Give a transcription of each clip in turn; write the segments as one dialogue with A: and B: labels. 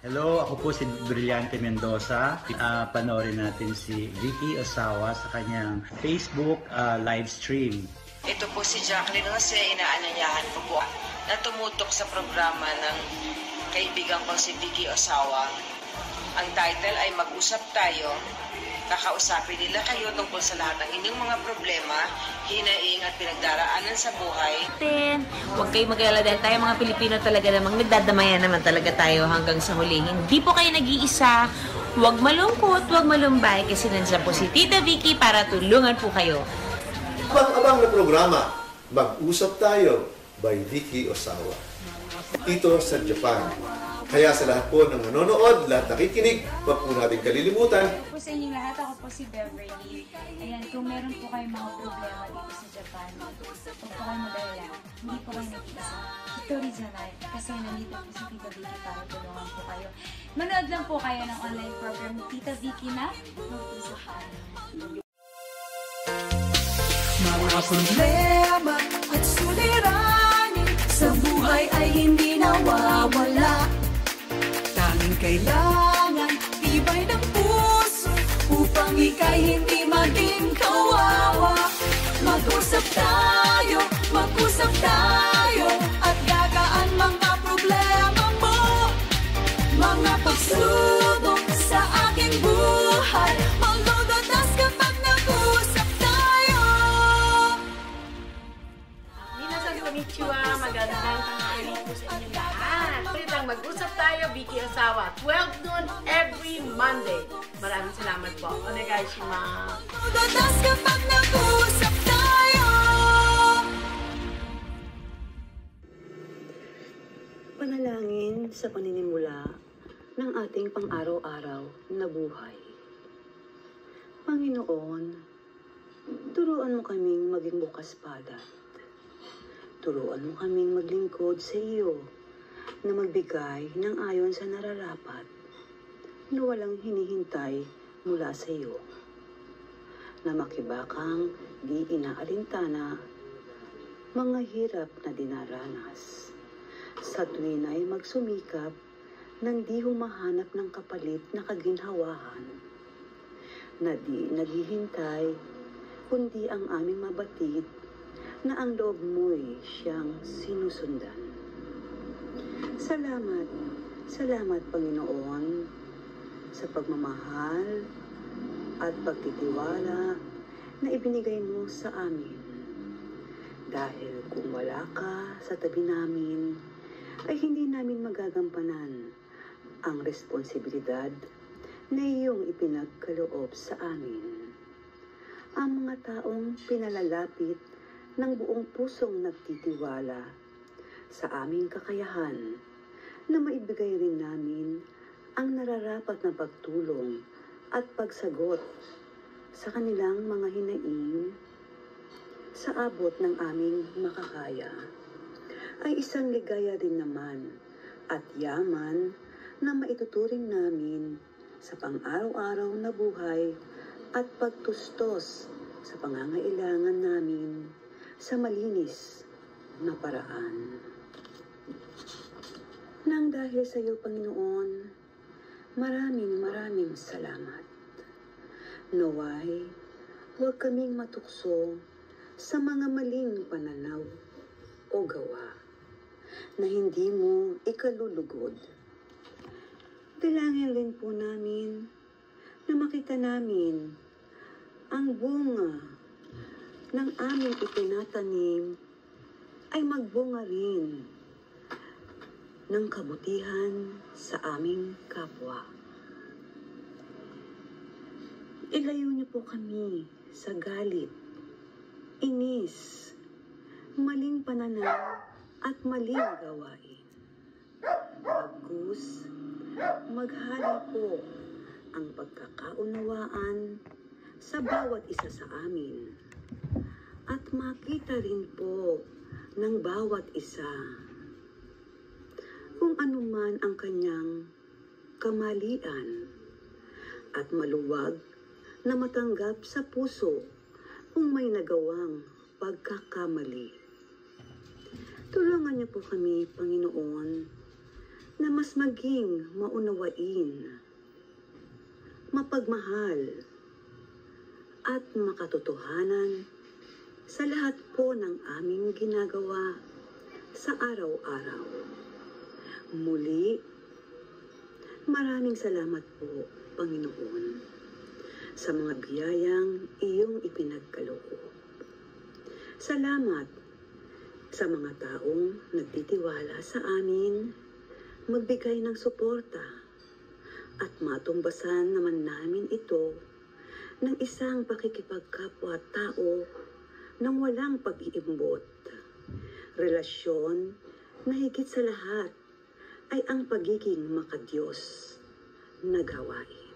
A: Hello, ako po si Brillante Mendoza. Panoorin natin si Vicky Osawa sa kanyang Facebook live stream.
B: Ito po si Jacqueline Jose, inaanyayahan ko po na tumutok sa programa ng kaibigan ko si Vicky Osawa. Ang title ay Mag-usap Tayo. Kakausapin nila kayo tungkol sa lahat ng inyong mga problema, hinaing at pinagdaraanan sa buhay.
C: Huwag kayong mag-alala dahil tayo mga Pilipino talaga namang nagdadamayan naman talaga tayo hanggang sa huli. Hindi po kayo nag-iisa. Huwag malungkot, huwag malumbay kasi nandiyan po si Tita Vicky para tulungan po kayo.
D: Abang-abang na programa, Mag-usap Tayo by Vicky Osawa. Ito sa Japan. Kaya sa lahat po ng nanonood, lahat nakikinig, wag po natin kalilimutan.
E: Po sa inyong lahat, ako po si Beverly. Ayan, kung meron po kayong mga problema dito sa Japan, huwag po kayo mag-alala. Hindi po kayo nag-iisa. Hitori janai. Kasi nandito po si Tita Vicky para tulungan po kayo. Manood lang po kayo ng online program Tita Vicky na Mag-usap Tayo.
F: Mga problema at suliranin sa buhay ay hindi nawawala. Tanging kailangan tibay ng puso upang ika'y hindi maging kawawa. Mag-usap tayo at gagaan mga problema mo. Mga pagsubok sa aking buhay, malulutas kapag nag-usap tayo.
G: Minasan konnichiwa, magandang tanghali po sa inyo lahat. Pwedeng mag-usap tayo, Vicky Osawa, 12 noon every Monday. Maraming salamat po. Onegaishimasu.
F: Malulutas kapag nag-usap tayo.
H: Panalangin sa paninimula ng ating pang-araw-araw na buhay. Panginoon, turuan mo kaming maging bukas palad. Turuan mo kaming maglingkod sa iyo na magbigay ng ayon sa nararapat na walang hinihintay mula sa iyo. Na makibakang di inaalintana mga hirap na dinaranas. Sa tuwin ay magsumikap nang di humahanap ng kapalit na kaginhawahan. Na di naghihintay kundi ang aming mabatid na ang loob mo'y siyang sinusundan. Salamat Panginoon sa pagmamahal at pagtitiwala na ibinigay mo sa amin. Dahil kung wala ka sa tabi namin, ay hindi namin magagampanan ang responsibilidad na iyong ipinagkaloob sa amin. Ang mga taong pinalalapit ng buong pusong nagtitiwala sa aming kakayahan na maibigay rin namin ang nararapat na pagtulong at pagsagot sa kanilang mga hinaing sa abot ng aming makakaya ay isang ligaya rin naman at yaman na maituturing namin sa pang-araw-araw na buhay at pagtustos sa pangangailangan namin sa malinis na paraan. Nang dahil sa iyo, Panginoon, maraming salamat. Naway, huwag kaming matukso sa mga maling pananaw o gawa na hindi mo ikalulugod. Dalangin rin po namin na makita namin ang bunga ng aming itinatanim ay magbunga rin ng kabutihan sa aming kapwa. Ilayo niyo po kami sa galit, inis, maling pananaw at maling gawain. Bagkus, maghari po ang pagkakaunawaan sa bawat isa sa amin at makita rin po ng bawat isa kung anuman ang kanyang kamalian at maluwag na matanggap sa puso kung may nagawang pagkakamali. Tulungan niyo po kami, Panginoon, na mas maging maunawain, mapagmahal, at makatotohanan sa lahat po ng aming ginagawa sa araw-araw. Muli, maraming salamat po, Panginoon, sa mga biyayang iyong ipinagkaloob. Salamat sa mga taong nagtitiwala sa amin, magbigay ng suporta, at matumbasan naman namin ito ng isang pakikipagkapwa-tao nang walang pag-iimbot. Relasyon na higit sa lahat ay ang pagiging makadiyos na gawain.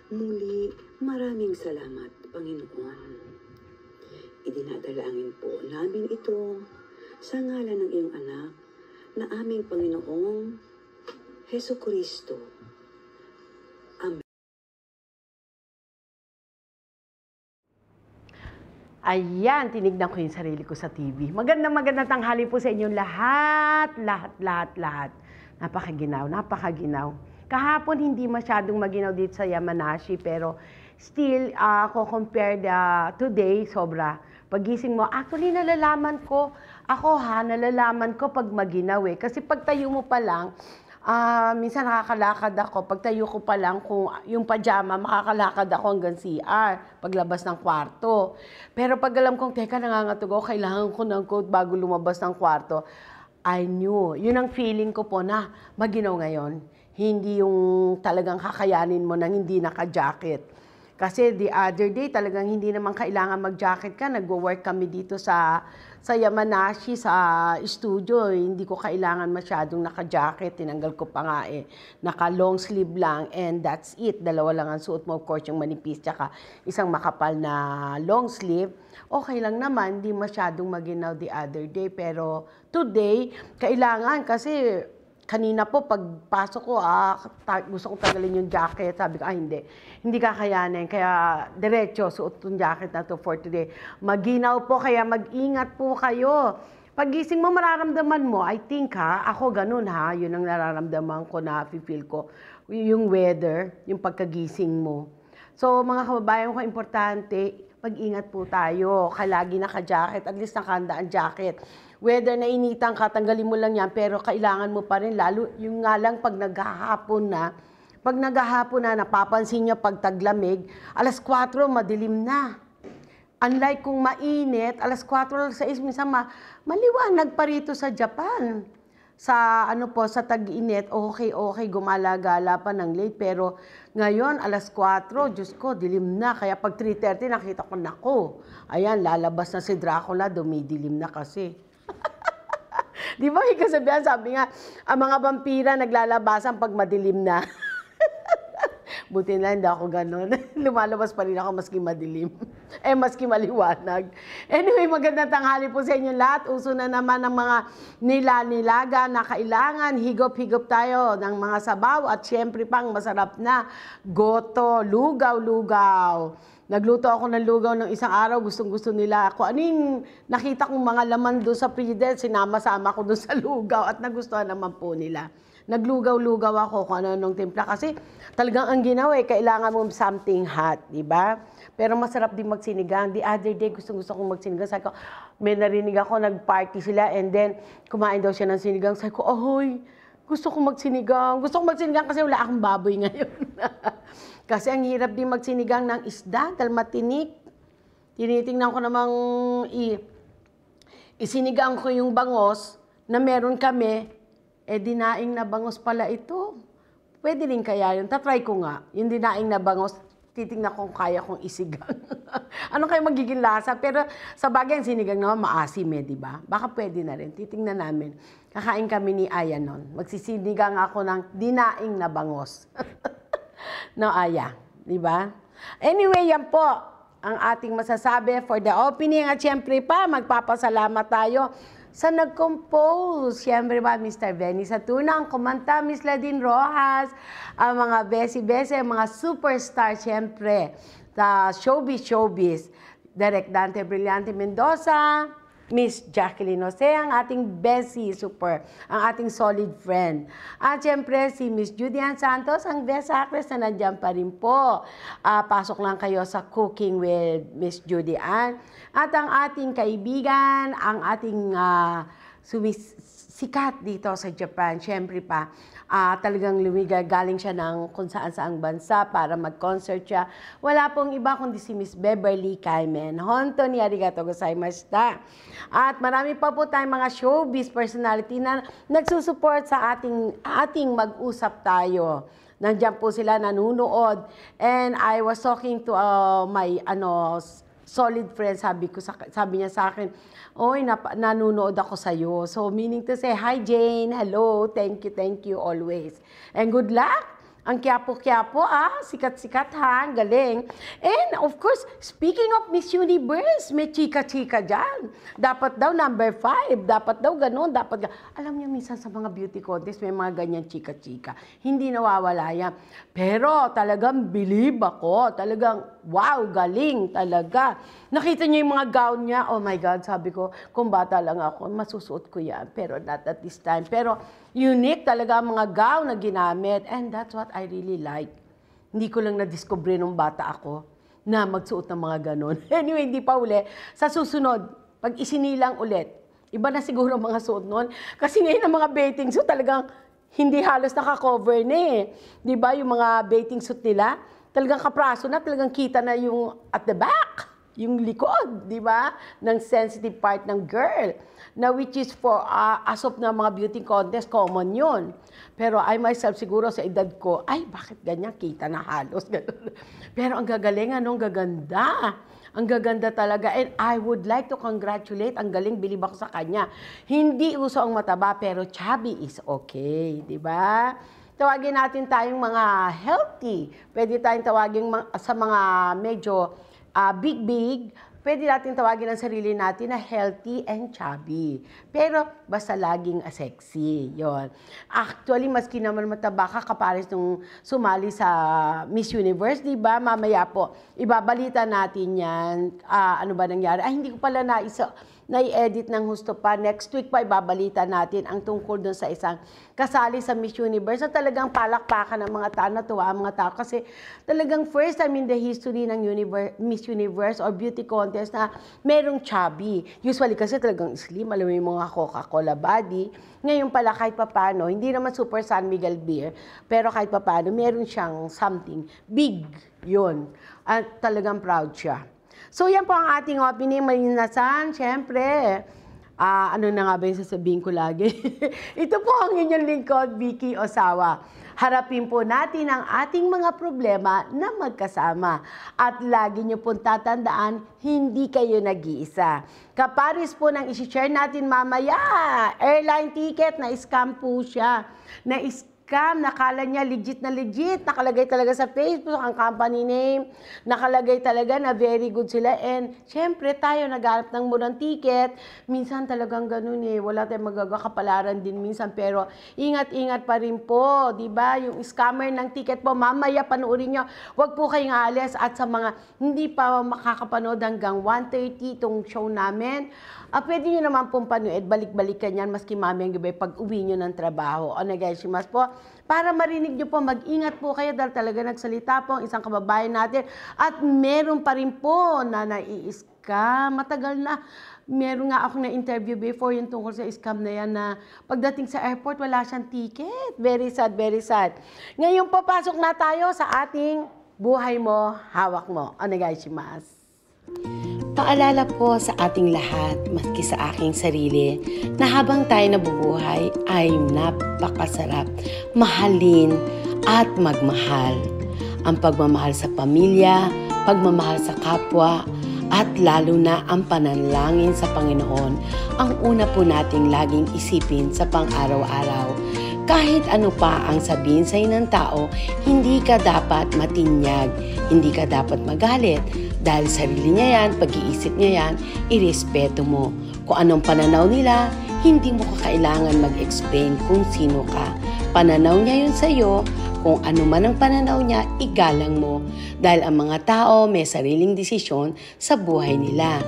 H: Muli, maraming salamat, Panginoon. Idinadalangin po namin ito sa ngalan ng iyong anak na aming Panginoong Hesukristo. Amen.
G: Ayan, tinignan ko yung sarili ko sa TV. Magandang tanghali po sa inyong lahat. Napakaginaw. Kahapon hindi masyadong maginaw dito sa Yamanashi, pero still, ako compared today, sobra. Pagising mo, actually nalalaman ko pag maginaw eh. Kasi pag tayo mo pa lang, minsan nakakalakad ako. Pag tayo ko pa lang, kung yung pajama, makakalakad ako hanggang CR, paglabas ng kwarto. Pero pag alam kong, teka, nangangatog ako, kailangan ko ng coat bago lumabas ng kwarto, I knew. Yun ang feeling ko po na maginaw ngayon. Hindi yung talagang kakayanin mo nang hindi naka-jacket. Kasi the other day, talagang hindi naman kailangan mag-jacket ka. Nagwo-work kami dito sa Yamanashi, sa studio. Hindi ko kailangan masyadong naka-jacket. Tinanggal ko pa nga eh. Naka-long sleeve lang and that's it. Dalawa lang ang suot mo. Of course, yung manipis tsaka isang makapal na long sleeve. Okay lang naman, hindi masyadong maginaw the other day. Pero today, kailangan kasi kanina po, pagpasok ko, gusto kong tanggalin yung jacket. Sabi ko, hindi kakayanin. Kaya, diretso, suot yung jacket na to for today. Maginaw po, kaya mag-ingat po kayo. Pagising mo, mararamdaman mo, I think ako ganun yun ang nararamdaman ko na feel ko. Yung weather, yung pagkagising mo. So, mga kababayan ko, importante, mag-ingat po tayo. Lagi naka-jacket, at least nakahanda ang jacket. Whether na initan ka, tanggalin mo lang yan, pero kailangan mo pa rin, lalo yung nga lang pag naghahapon na, napapansin nyo pag taglamig, 4:00, madilim na. Unlike kung mainit, 4:00, 6:00, minsan maliwanag pa rito sa Japan. Sa sa tag-init, okay, gumala-gala pa ng late, pero ngayon, 4:00, Diyos ko, dilim na. Kaya pag 3:30, nakita ko, nako, ayan, lalabas na si Dracula, dumidilim na kasi. Di ba, may kasabihan, sabi nga, ang mga vampira naglalabasan pag madilim na. Buti na, hindi ako ganun. Lumalabas pa rin ako maski madilim. Maski maliwanag. Anyway, magandang tanghali po sa inyo lahat. Uso na naman ang mga nila-nilaga na kailangan. Higop-higop tayo ng mga sabaw at syempre pang masarap na goto, lugaw-lugaw. Nagluto ako ng lugaw ng isang araw, gustong-gusto nila ako. Ano yung nakita kong mga laman doon sa frigidaire, sinama-sama ko doon sa lugaw at nagustuhan naman po nila. Naglugaw-lugaw ako kung ano-anong timpla kasi talagang ang ginawa kailangan mo something hot, di ba? Pero masarap din magsinigang. The other day, gustong-gusto kong magsinigang. Sabi ko, may narinig ako, nag-party sila and then kumain daw siya ng sinigang. Sabi ko, ahoy, gusto kong magsinigang. Gusto kong magsinigang kasi wala akong baboy ngayon. Kasi ang hirap din magsinigang ng isda dahil matinik. Tinitingnan ko namang isinigang ko yung bangos na meron kami, dinaing na bangos pala ito. Pwede rin kaya yun. Tatry ko nga. Yung dinaing na bangos, titingnan kung kaya kong isigang. Ano kayo magiging lasa? Pero sa bagay, ang sinigang naman maasim di ba? Baka pwede na rin. Titingnan namin. Kakain kami ni Aya nun. Magsisinigang ako ng dinaing na bangos. No, Aya. Di ba? Anyway, yan po ang ating masasabi for the opening. At syempre pa, magpapasalamat tayo sa nag-compose. Siyempre ba, Mr. Benny Satuna, ang kumanta, Miss Ladine Rojas, ang mga besi-besi, ang mga superstar, siyempre, sa showbiz. Direk Dante Brillante Mendoza, Miss Jacqueline Jose, ang ating Bessie Super, ang ating solid friend. At syempre, si Miss Judy Ann Santos, ang best actress na nandiyan pa rin po. Pasok lang kayo sa Cooking with Miss Judy Ann. At ang ating kaibigan, ang ating sikat dito sa Japan, syempre pa, talagang galing siya ng kung saan-saang bansa para mag-concert siya. Wala pong iba kundi si Miss Beverly Kaimen. Honto ni arigato gozaimashita. At marami pa po tayong mga showbiz personality na nagsusupport sa ating mag-usap tayo. Nandiyan po sila nanunood. And I was talking to my solid friend, sabi niya sa akin, oy, nanonood ako sa'yo. So, meaning to say, hi Jane, hello, thank you always. And good luck. Ang Quiapo-Quiapo, sikat-sikat ha, ang galing. And of course, speaking of Miss Universe, may chika-chika dyan. Dapat daw number 5, dapat daw ganun, Alam niyo, minsan sa mga beauty contest, may mga ganyan chika-chika. Hindi nawawala yan. Pero talagang believe ako, talagang wow, galing talaga. Nakita niyo yung mga gown niya, oh my God, sabi ko, kung bata lang ako, masusuot ko yan. Pero not at this time. Pero unique talaga ang mga gown na ginamit. And that's what I really like. Hindi ko lang na-discover nung bata ako na magsuot ng mga ganon. Anyway, hindi pa uli. Sa susunod, pag isinilang ulit, iba na siguro mga suot nun. Kasi ngayon ang mga bathing suit talagang hindi halos nakakover na eh. Di ba yung mga bathing suit nila, talagang kapraso na, talagang kita na yung at the back, yung likod, di ba? Ng sensitive part ng girl. Na which is for, as of na mga beauty contest, common yun. Pero I myself siguro sa edad ko, ay bakit ganyan, kita na halos. Pero ang gagaling, gaganda. Ang gaganda talaga. And I would like to congratulate, ang galing, bilib ako sa kanya. Hindi uso ang mataba, pero chubby is okay, di ba? Tawagin natin tayong mga healthy. Pwede tayong tawagin sa mga medyo big, pwede natin tawagin ang sarili natin na healthy and chubby. Pero basta laging sexy. Yon. Actually, maski naman mataba ka, kapares nung sumali sa Miss Universe, di ba? Mamaya po, ibabalita natin yan. Ano ba nangyari? Hindi ko pala nai-edit ng husto pa. Next week pa ibabalita natin ang tungkol dun sa isang kasali sa Miss Universe na talagang palakpakan ng mga tao, natuwa ang mga tao. Kasi talagang first time in the history ng Miss Universe or beauty contest na merong chubby. Usually kasi talagang slim, alam mo yung mga Coca-Cola body. Ngayon pala kahit papano, hindi naman super San Miguel beer, pero kahit papano, meron siyang something big yun. At talagang proud siya. So, yan po ang ating opening. Malinasan, syempre. Ano na nga ba yung sasabihin ko lagi? Ito po ang inyong lingkod, Vicky Osawa. Harapin po natin ang ating mga problema na magkasama. At lagi niyo pong tatandaan, hindi kayo nag-iisa. Kaparis po ng isi-share natin mamaya. Airline ticket, na-scam po siya. Nakala niya legit na legit, nakalagay talaga sa Facebook ang company name, nakalagay talaga na very good sila. And syempre tayo naghanap ng murang ticket, minsan talagang ganun eh, wala tayong magagakapalaran din minsan, pero ingat-ingat pa rin po, di ba? Yung scammer ng ticket po, mamaya panoorin nyo, wag po kayong alis. At sa mga hindi pa makakapanood hanggang 1:30 itong show namin, pwede nyo naman pong panood, balik-balikan yan, maski mamayang gabi pag uwi nyo ng trabaho. Onegaishimasu po. Para marinig nyo po, mag-ingat po kayo dahil talaga nagsalita po ang isang kababayan natin. At meron pa rin po na nai-scam. Matagal na. Meron nga akong na-interview before yung tungkol sa scam na yan na pagdating sa airport, wala siyang ticket. Very sad, very sad. Ngayon po, pasok na tayo sa ating buhay mo, hawak mo. Onegaishimasu.
I: Paalala po sa ating lahat, maski sa aking sarili, na habang tayo nabubuhay ay napakasarap mahalin at magmahal. Ang pagmamahal sa pamilya, pagmamahal sa kapwa, at lalo na ang panalangin sa Panginoon ang una po nating laging isipin sa pang-araw-araw. Kahit ano pa ang sabihin sa ng tao, hindi ka dapat matinyag, hindi ka dapat magalit. Dahil sarili niya yan, pag-iisip niya yan, irespeto mo. Kung anong pananaw nila, hindi mo kakailangan mag-explain kung sino ka. Pananaw niya yun sa'yo, kung ano man ang pananaw niya, igalang mo. Dahil ang mga tao may sariling desisyon sa buhay nila.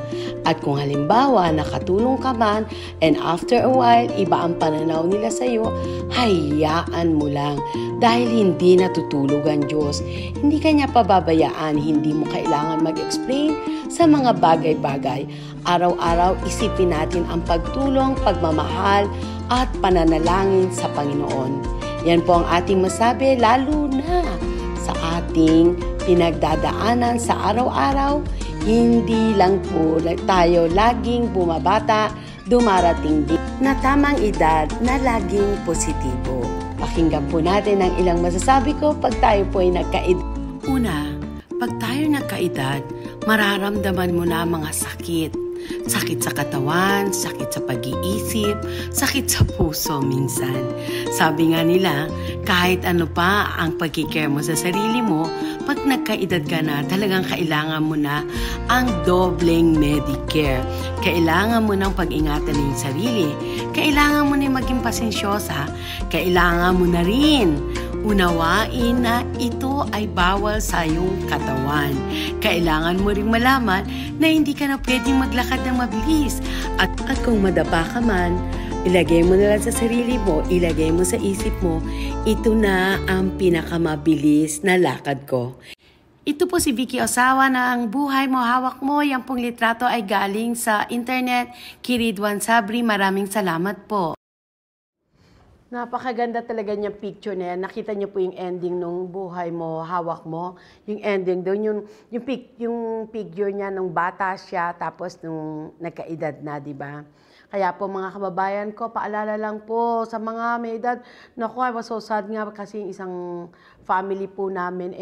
I: At kung halimbawa nakatulong ka man and after a while iba ang pananaw nila sa iyo, hayaan mo lang. Dahil hindi natutulog ang Diyos. Hindi kanya pababayaan, hindi mo kailangan mag-explain sa mga bagay-bagay. Araw-araw isipin natin ang pagtulong, pagmamahal at pananalangin sa Panginoon. Yan po ang ating masabi, lalo na sa ating pinagdadaanan sa araw-araw. Hindi lang po tayo laging bumabata, dumarating din na tamang edad na laging positibo. Pakinggan po natin ang ilang masasabi ko pag tayo po ay nagkaedad. Una, pag tayo nagkaedad, mararamdaman mo na mga sakit. Sakit sa katawan, sakit sa pag-iisip, sakit sa puso minsan. Sabi nga nila, kahit ano pa ang pag-care mo sa sarili mo, pag nagkaedad ka na, talagang kailangan mo na ang dobleng Medicare. Kailangan mo nang pag-ingatan ng sarili. Kailangan mo na maging pasensyosa. Kailangan mo na rin unawain na ito ay bawal sa iyong katawan. Kailangan mo ring malaman na hindi ka na pwedeng maglakad ng mabilis. At kung madapa ka man, ilagay mo na lang sa sarili mo, ilagay mo sa isip mo, ito na ang pinakamabilis na lakad ko. Ito po si Vicky Osawa ng Buhay Mo, Hawak Mo. Yang pong litrato ay galing sa internet. Kiridwan Sabri, maraming salamat po. Napakaganda talaga niyang picture na yan. Nakita niyo po yung ending nung Buhay Mo, Hawak Mo. Yung ending doon, yung figure niya nung bata siya, tapos nung nagkaedad na, di ba? Kaya po mga kababayan ko, paalala lang po sa mga may edad. Naku, I was so sad nga kasi isang family po namin.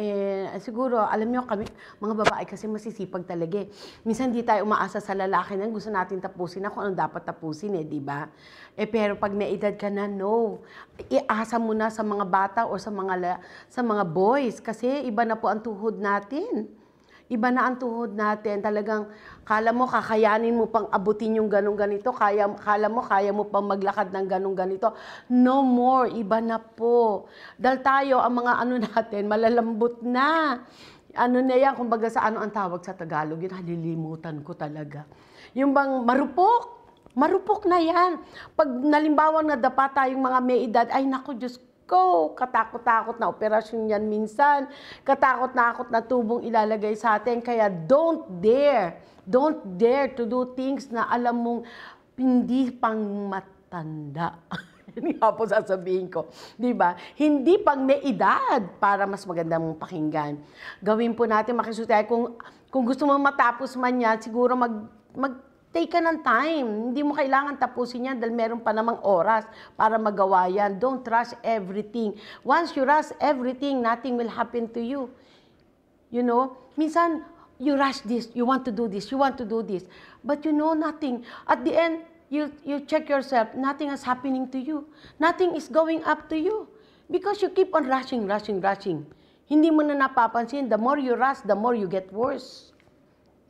I: Siguro, alam nyo kami, mga babae kasi masisipag talaga. Minsan di tayo umaasa sa lalaki na gusto natin tapusin na kung anong dapat tapusin di ba? Pero pag may edad ka na, no. Iasa mo na sa mga bata o sa mga boys kasi iba na po ang tuhod natin. Iba na ang tuhod natin. Talagang, kala mo, kakayanin mo pang abutin yung ganun-ganito. Kala mo, kaya mo pang maglakad ng ganun-ganito. No more. Iba na po. Dahil tayo, ang mga natin, malalambot na. Ano na yan, kumbaga sa ang tawag sa Tagalog, yun, halilimutan ko talaga. Yung bang marupok. Marupok na yan. Pag nalimbawang nadapa tayong mga may edad, ay naku, Diyos ko, katakot-takot na operasyon yan minsan, katakot-takot na tubong ilalagay sa atin, kaya don't dare to do things na alam mong hindi pang matanda. Hindi nga po sasabihin ko, di ba? Hindi pang may edad para mas maganda mong pakinggan. Gawin po natin, makisutay, kung gusto mong matapos man yan, siguro take ka ng time. Hindi mo kailangan tapusin yan dahil meron pa namang oras para magawa yan. Don't rush everything. Once you rush everything, nothing will happen to you. You know, minsan, you rush this, you want to do this, you want to do this. But you know nothing. At the end, you check yourself, nothing is happening to you. Nothing is going up to you. Because you keep on rushing. Hindi mo na napapansin, the more you rush, the more you get worse.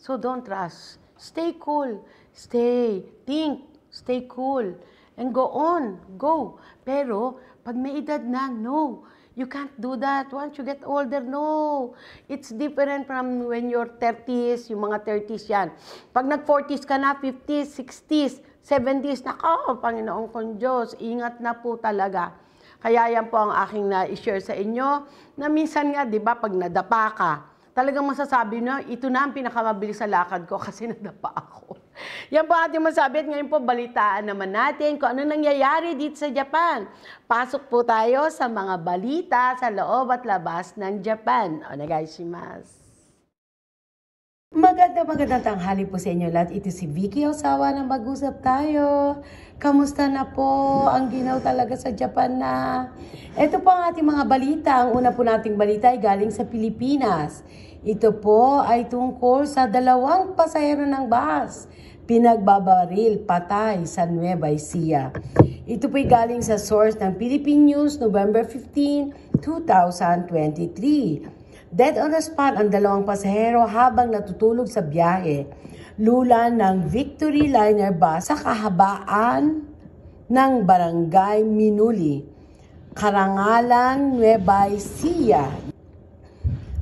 I: So don't rush. Stay cool. Think. Stay cool. And go on. Go. Pero, pag may edad na, no. You can't do that. Once you get older, no. It's different from when you're 30s, yung mga 30s yan. Pag nag-40s ka na, 50s, 60s, 70s, nako, Panginoon kong Diyos, ingat na po talaga. Kaya yan po ang aking na-share sa inyo, na minsan nga, di ba, pag nadapa ka, talagang masasabi na, ito na ang pinakamabilis sa lakad ko kasi nadapa ako. Yan po ating masabi at ngayon po balitaan naman natin kung ano nangyayari dito sa Japan. Pasok po tayo sa mga balita sa loob at labas ng Japan. Onegaishimasu. Magandang tanghali po sa inyo lahat. Ito si Vicky Osawa na mag-usap tayo. Kamusta na po ang ginaw talaga sa Japan na? Ito po ang ating mga balita. Ang una po nating balita ay galing sa Pilipinas. Ito po ay tungkol sa 2 pasahero ng bus. Pinagbabaril, patay sa Nueva Ecija. Ito po ay galing sa source ng Philippine News, November 15, 2023. Dead on the spot ang 2 pasahero habang natutulog sa biyahe. Lula ng Victory Liner bus sa kahabaan ng Barangay Minuli. Karangalan, Nueva Ecija.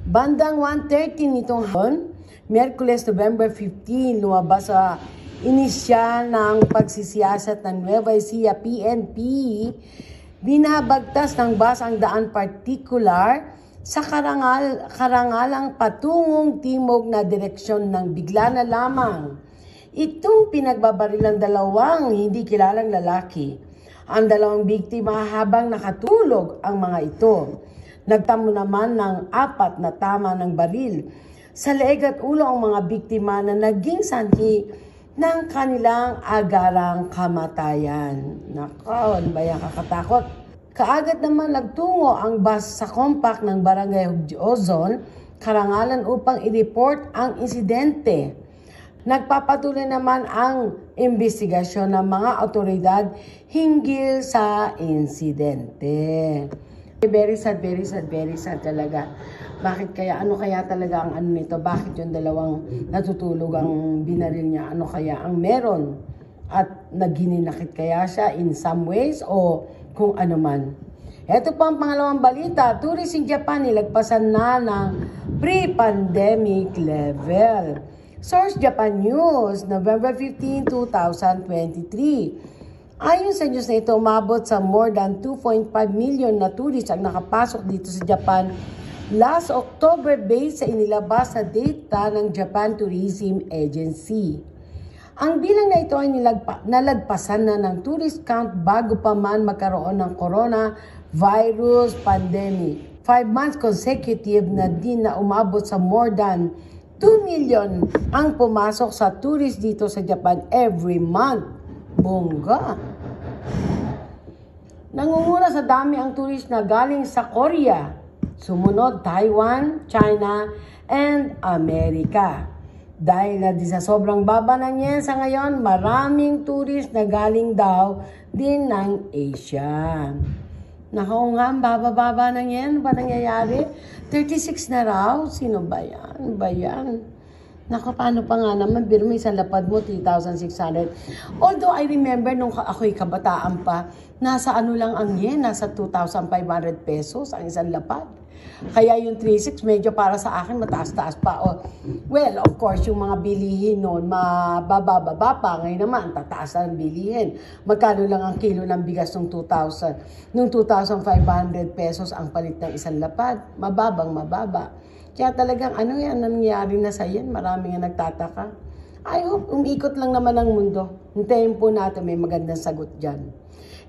I: Bandang 1:30 nitong hapon, Miyerkules, November 15, lumabas sa inisyal ng pagsisiyasat ng Nueva Ecija PNP. Binabagtas ng bus ang daan partikular sa karangalang patungong timog na direksyon ng bigla na lamang itong pinagbabarilang dalawang hindi kilalang lalaki. Ang dalawang biktima habang nakatulog ang mga ito. Nagtamo naman ng 4 na tama ng baril sa leeg at ulo ang mga biktima na naging sanhi ng kanilang agarang kamatayan. Nako, ano ba yan, kakatakot? Kaagad naman nagtungo ang bus sa compact ng Barangay Ozon, Karangalan upang i-report ang insidente. Nagpapatuloy naman ang investigasyon ng mga otoridad hinggil sa insidente. Very sad talaga. Bakit kaya? Ano kaya talaga ang ano nito? Bakit yung dalawang natutulog ang binaril niya? Ano kaya ang meron? At naghininakit kaya siya in some ways o kung ano man? Ito pa ang pangalawang balita. Tourist in Japan nilagpasan na ng pre-pandemic level. Source Japan News, November 15, 2023. Ayon sa news na ito, umabot sa more than 2.5 million na tourists ang nakapasok dito sa Japan last October based sa inilabas na data ng Japan Tourism Agency. Ang bilang na ito ay nalagpasan na ng tourist count bago pa man magkaroon ng coronavirus pandemic. 5 months consecutive na din na umabot sa more than 2 million ang pumasok sa tourist dito sa Japan every month. Bongga! Nangunguna sa dami ang tourist na galing sa Korea, sumunod Taiwan, China, and Amerika. Dahil na di sa sobrang baba ng yen sa ngayon, maraming tourist na galing daw din ng Asia. Nako nga, baba-baba ng yen. Ano ba nangyayari? 36 na raw. Sino ba yan? Ano ba yan? Nako, paano pa nga naman? Biro may isang lapad mo, 3,600. Although I remember nung ako'y kabataan pa, nasa ano lang ang yen, nasa 2,500 pesos ang isang lapad. Kaya yung 3,600 medyo para sa akin mataas-taas pa. Well, of course, yung mga bilihin noon, mababa pa. Ngayon naman, tataas na ang bilihin. Magkano lang ang kilo ng bigas nung 2,000? Nung 2,500 pesos ang palit ng isang lapad. Mababa. Kaya talagang ano yan, nangyari na sa yan. Marami nga nagtataka. I hope umikot lang naman ang mundo. Hintayin po natin, may magandang sagot dyan.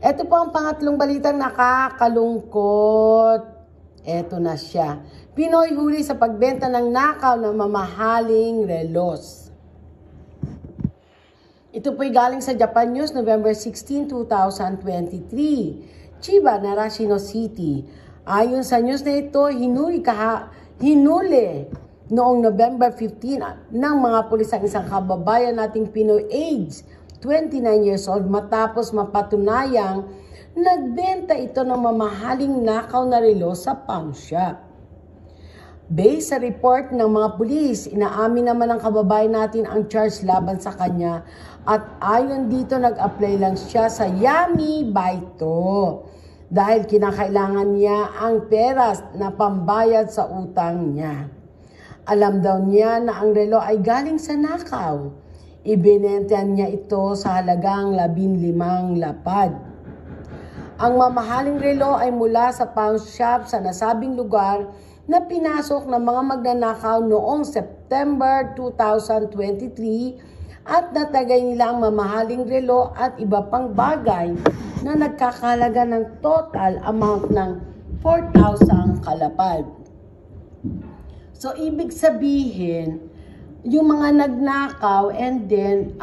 I: Ito po ang pangatlong balitang nakakalungkot. Ito na siya. Pinoy huli sa pagbenta ng nakaw ng mamahaling relos. Ito po'y galing sa Japan News, November 16, 2023. Chiba, Narashino City. Ayon sa news na ito, hinuli noong November 15 ng mga pulis ang isang kababayan nating Pinoy age 29 years old matapos mapatunayang nagbenta ito ng mamahaling nakaw na relo sa pawn shop. Based sa report ng mga pulis, inaamin naman ng kababayan natin ang charge laban sa kanya at ayon dito nag-apply lang siya sa Yami Baito dahil kinakailangan niya ang peras na pambayad sa utang niya. Alam daw niya na ang relo ay galing sa nakaw. Ibinenta niya ito sa halagang 15 lapad. Ang mamahaling relo ay mula sa pawn shop sa nasabing lugar na pinasok ng mga magnanakaw noong September 2023 at natagay nila ang mamahaling relo at iba pang bagay na nagkakahalaga ng total amount ng 4,000 kalapad. So, ibig sabihin, yung mga nagnakaw and then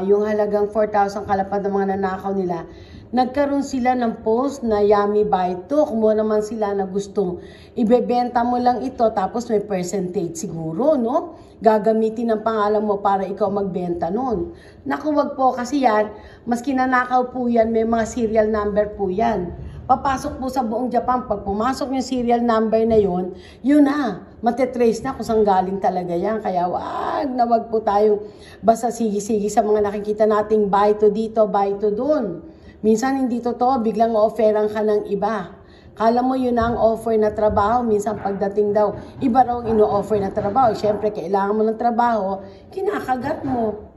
I: yung halagang 4,000 kalapad ng mga nanakaw nila, nagkaroon sila ng post na Yami Baito. Kumuha naman sila na gustong ibebenta mo lang ito tapos may percentage siguro, no? Gagamitin ang pangalan mo para ikaw magbenta nun. Naku, wag po kasi yan, maski nanakaw po yan, may mga serial number po yan. Papasok po sa buong Japan, pag pumasok yung serial number na yun, yun na, matetrace na kung saan galing talaga yan. Kaya wag po tayong basta sige-sige sa mga nakikita nating Baito dito, Baito dun. Minsan hindi totoo, biglang offeran ka ng iba. Kala mo yun ang offer na trabaho, minsan pagdating daw, iba raw ang ino-offer na trabaho. Siyempre, kailangan mo ng trabaho, kinakagat mo.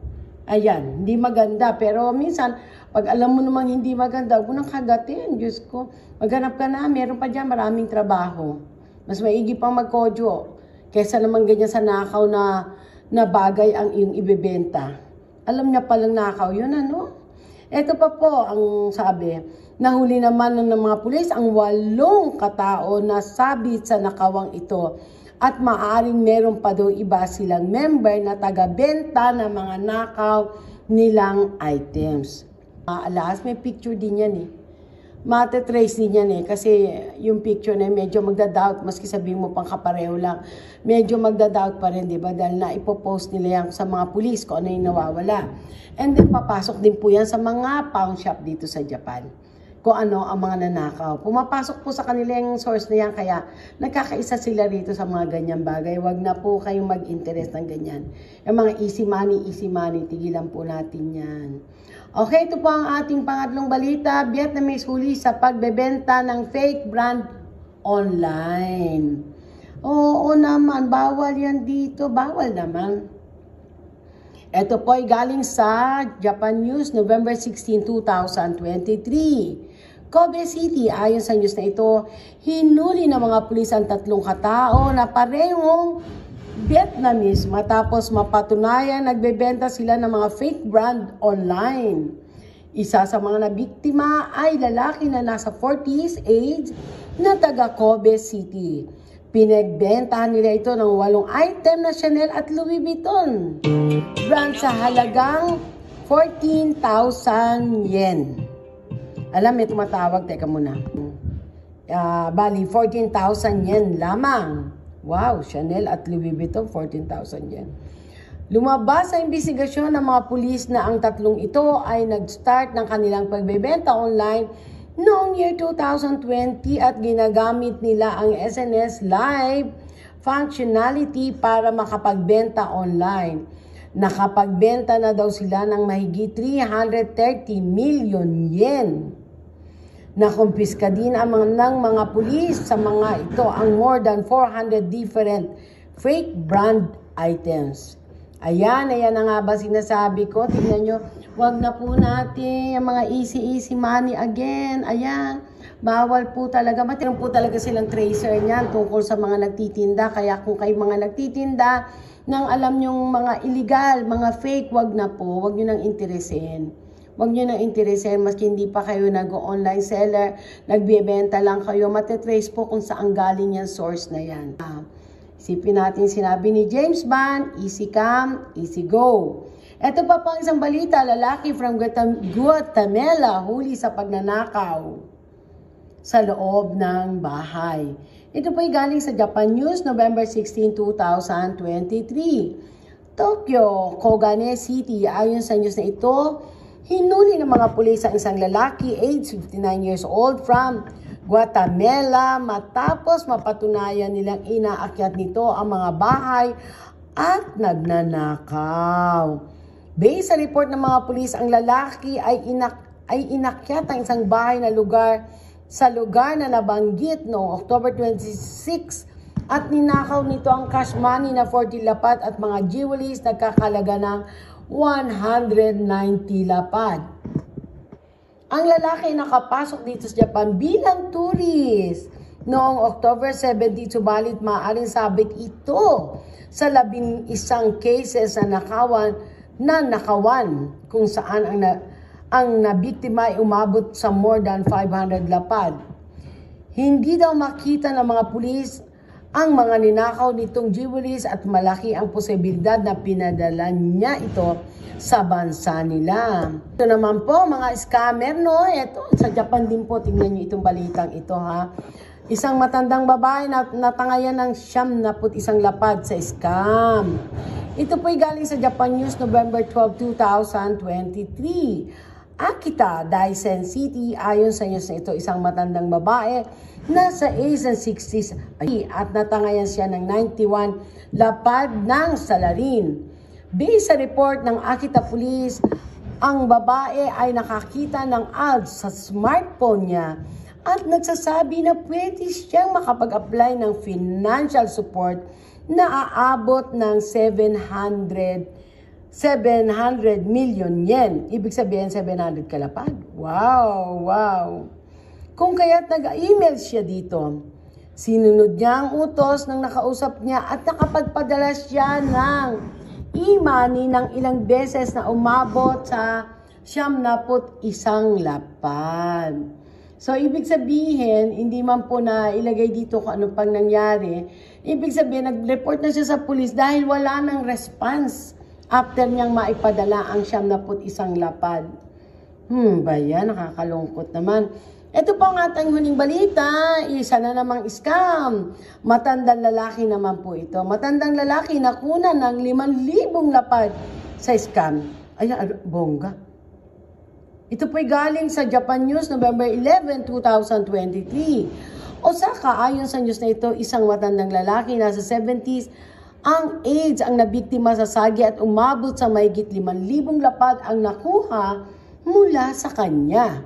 I: Ayan, hindi maganda. Pero minsan, pag alam mo namang hindi maganda, huwag mo nang kagatin. Diyos ko, maghanap ka na, meron pa dyan maraming trabaho. Mas maigi pang magkodyo. Kesa naman ganyan sa nakaw na bagay ang iyong ibebenta. Alam niya palang nakaw yun, ano? Ito pa po ang sabi, nahuli naman ng mga pulis ang 8 katao na sabit sa nakawang ito at maaaring meron pa daw iba silang member na taga-benta ng mga nakaw nilang items. Alas, may picture din yan eh. Mate-trace din yan eh kasi yung picture na medyo magda-doubt maski sabihin mo pang kapareho lang. Medyo magda-doubt pa rin, di ba? Dahil na ipopost nila yan sa mga pulis kung ano yung nawawala. And then papasok din po yan sa mga pawn shop dito sa Japan. Kung ano ang mga nanakaw. Pumapasok po sa kanilang source na yan kaya nagkakaisa sila rito sa mga ganyang bagay. Huwag na po kayong mag-interest ng ganyan. Yung mga easy money, tigilan po natin yan. Okay, ito po ang ating pangatlong balita. Vietnamese huli sa pagbebenta ng fake brand online. Oo naman, bawal yan dito. Bawal naman. Ito po ay galing sa Japan News, November 16, 2023. Kobe City, ayon sa news na ito, hinuli ng mga pulis ang 3 katao na parehong Vietnamese matapos mapatunayan nagbebenta sila ng mga fake brand online. Isa sa mga nabiktima ay lalaki na nasa 40s age na taga Kobe City. Pinagbentahan nila ito ng 8 item na Chanel at Louis Vuitton brand sa halagang 14,000 yen. Alam, may tumatawag, teka muna. Bali, 14,000 yen lamang. Wow, Chanel at Louis Vuitton, 14,000 yen. Lumabas sa investigasyon ng mga pulis na ang 3 ito ay nag-start ng kanilang pagbebenta online noong year 2020 at ginagamit nila ang SNS Live functionality para makapagbenta online. Nakapagbenta na daw sila ng mahigit 330 million yen. Nakumpiska din ng mga pulis sa mga ito ang more than 400 different fake brand items. Ayan na nga ba sinasabi ko? Tingnan nyo, wag na po natin yung mga easy money again. Ayan, bawal po talaga. Matilang po talaga silang tracer niyan tungkol sa mga nagtitinda. Kaya kung kayo mga nagtitinda nang alam nyong mga illegal, mga fake, wag na po. Wag nyo nang interesin. Huwag nyo nang interesin, maski hindi pa kayo nag-online seller, nagbibenta lang kayo, matetrace po kung saan galing yung source na yan. Isipin natin sinabi ni James Bond, easy come, easy go. Ito pa pang isang balita, lalaki from Guatemala, huli sa pagnanakaw sa loob ng bahay. Ito po ay galing sa Japan News, November 16, 2023. Tokyo, Kogane City, ayon sa news na ito, hinuli ng mga pulis ang isang lalaki, age 59 years old, from Guatemala matapos mapatunayan nilang inaakyat nito ang mga bahay at nagnanakaw. Based sa report ng mga pulis, ang lalaki ay inakyat ang isang bahay na sa lugar na nabanggit noong October 26 at ninakaw nito ang cash money na 40 lapat at mga jewelries na kakalaga ng 190 lapad. Ang lalaki nakapasok dito sa Japan bilang tourist noong October 17, subalit maaaring sabit ito sa 11 cases na nakawan kung saan ang nabiktima ay umabot sa more than 500 lapad. Hindi daw makita ng mga pulis ang mga ninakaw nitong jewelries at malaki ang posibilidad na pinadala niya ito sa bansa nila. Ito naman po mga scammer, no? Ito sa Japan din po, tingnan niyo itong balitang ito ha. Isang matandang babae na natangayan ng 71 lapad sa scam. Ito po ay galing sa Japan News, November 12, 2023. Akita, Daisen City, ayon sa news na ito, isang matandang babae nasa age ng 60s at natangayan siya ng 91 lapad ng salarin. Based sa report ng Akita Police, ang babae ay nakakita ng ads sa smartphone niya at nagsasabi na pwede siyang makapag-apply ng financial support na aabot ng 700 million yen. Ibig sabihin 700 kalapad. Wow, wow. Kung kaya't nag-email siya dito, sinunod niya ang utos ng nakausap niya at nakapagpadala siya ng e-money ng ilang beses na umabot sa 71 lapad. So, ibig sabihin, hindi man po na ilagay dito kung ano pang nangyari. Ibig sabihin, nag-report na siya sa pulis dahil wala ng response after niyang maipadala ang 71 lapad. Ba yan? Nakakalungkot naman. Ito po ang ating huling balita. Isa na namang scam. Matandang lalaki naman po ito. Matandang lalaki nakuna ng 5,000 lapad sa scam. Ay, bongga. Ito po'y galing sa Japan News, November 11, 2023. Osaka, ayon sa news na ito, isang matandang lalaki nasa 70s ang age ang nabiktima sa sagi at umabot sa mahigit 5,000 lapad ang nakuha mula sa kanya.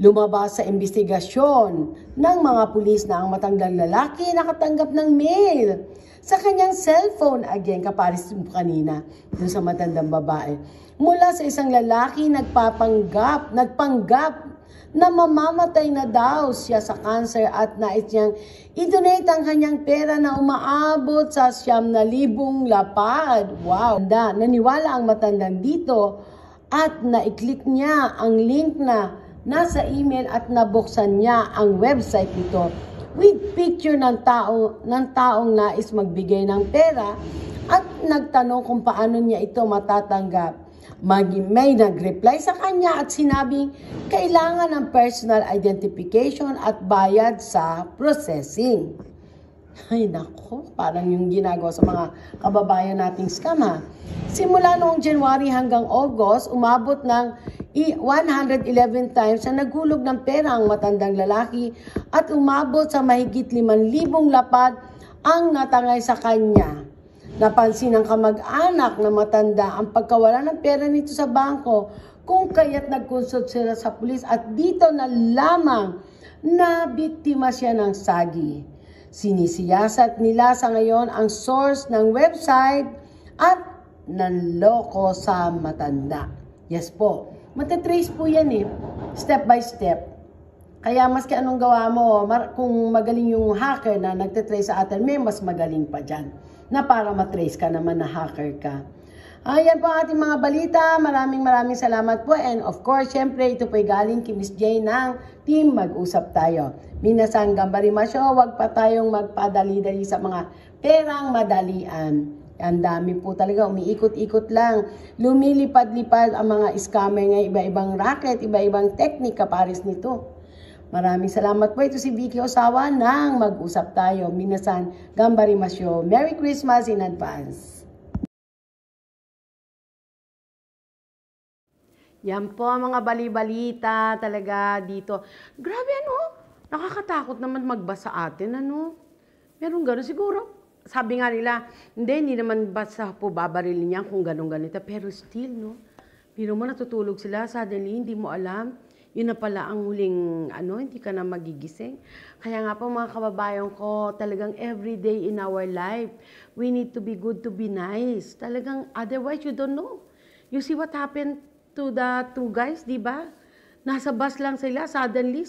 I: Lumabas sa investigasyon ng mga pulis na ang matandang lalaki nakatanggap ng mail sa kanyang cellphone, again, kaparis mo kanina, dun sa matandang babae, mula sa isang lalaki nagpanggap na mamamatay na daw siya sa cancer at nais niyang i-donate ang kanyang pera na umaabot sa 9,000 lapad. Wow! Naniwala ang matandang dito at na-click niya ang link na nasa email at nabuksan niya ang website nito with picture ng taong nais magbigay ng pera at nagtanong kung paano niya ito matatanggap. May nag-reply sa kanya at sinabing kailangan ng personal identification at bayad sa processing. Ay nako, parang yung ginagawa sa mga kababayan nating scam ha. Simula noong January hanggang August, umabot ng 111 times na naghulog ng pera ang matandang lalaki at umabot sa mahigit 5,000 lapad ang natangay sa kanya. Napansin ng kamag-anak na matanda ang pagkawala ng pera nito sa bangko kung kaya't nag-consult sila sa pulis at dito na lamang na biktima siya ng sagi. Sinisiyasat nila sa ngayon ang source ng website at nanloko sa matanda. Yes po, matatrace po yan step by step. Kaya maski anong gawa mo, kung magaling yung hacker na nagtatrace sa atin, may mas magaling pa dyan na para matrace ka naman na hacker ka. Ayan po ang ating mga balita. Maraming salamat po. And of course, syempre, ito po'y galing kay Miss Jane ng Team Mag-Usap Tayo. Minasan gambarimasyo, wag pa tayong magpadali-dali sa mga perang madalian. Ang dami po talaga, umiikot-ikot lang. Lumilipad-lipad ang mga scammer ng iba-ibang racket, iba-ibang teknik kapares nito. Maraming salamat po. Ito si Vicky Osawa ng Mag-Usap Tayo. Minasan gambarimasyo. Merry Christmas in advance.
G: Yan po ang mga bali-balita talaga dito. Grabe nakakatakot naman magbasa atin Meron gano'n siguro. Sabi nga nila, hindi naman basta po babarilin niya kung gano'n-ganito. Pero still, pero mo natutulog sila, suddenly hindi mo alam. Yun na pala ang huling, hindi ka na magigising. Kaya nga po mga kababayan ko, talagang everyday in our life, we need to be good to be nice. Talagang, otherwise you don't know. You see what happened to the two guys, di ba? Nasa bus lang sila, suddenly,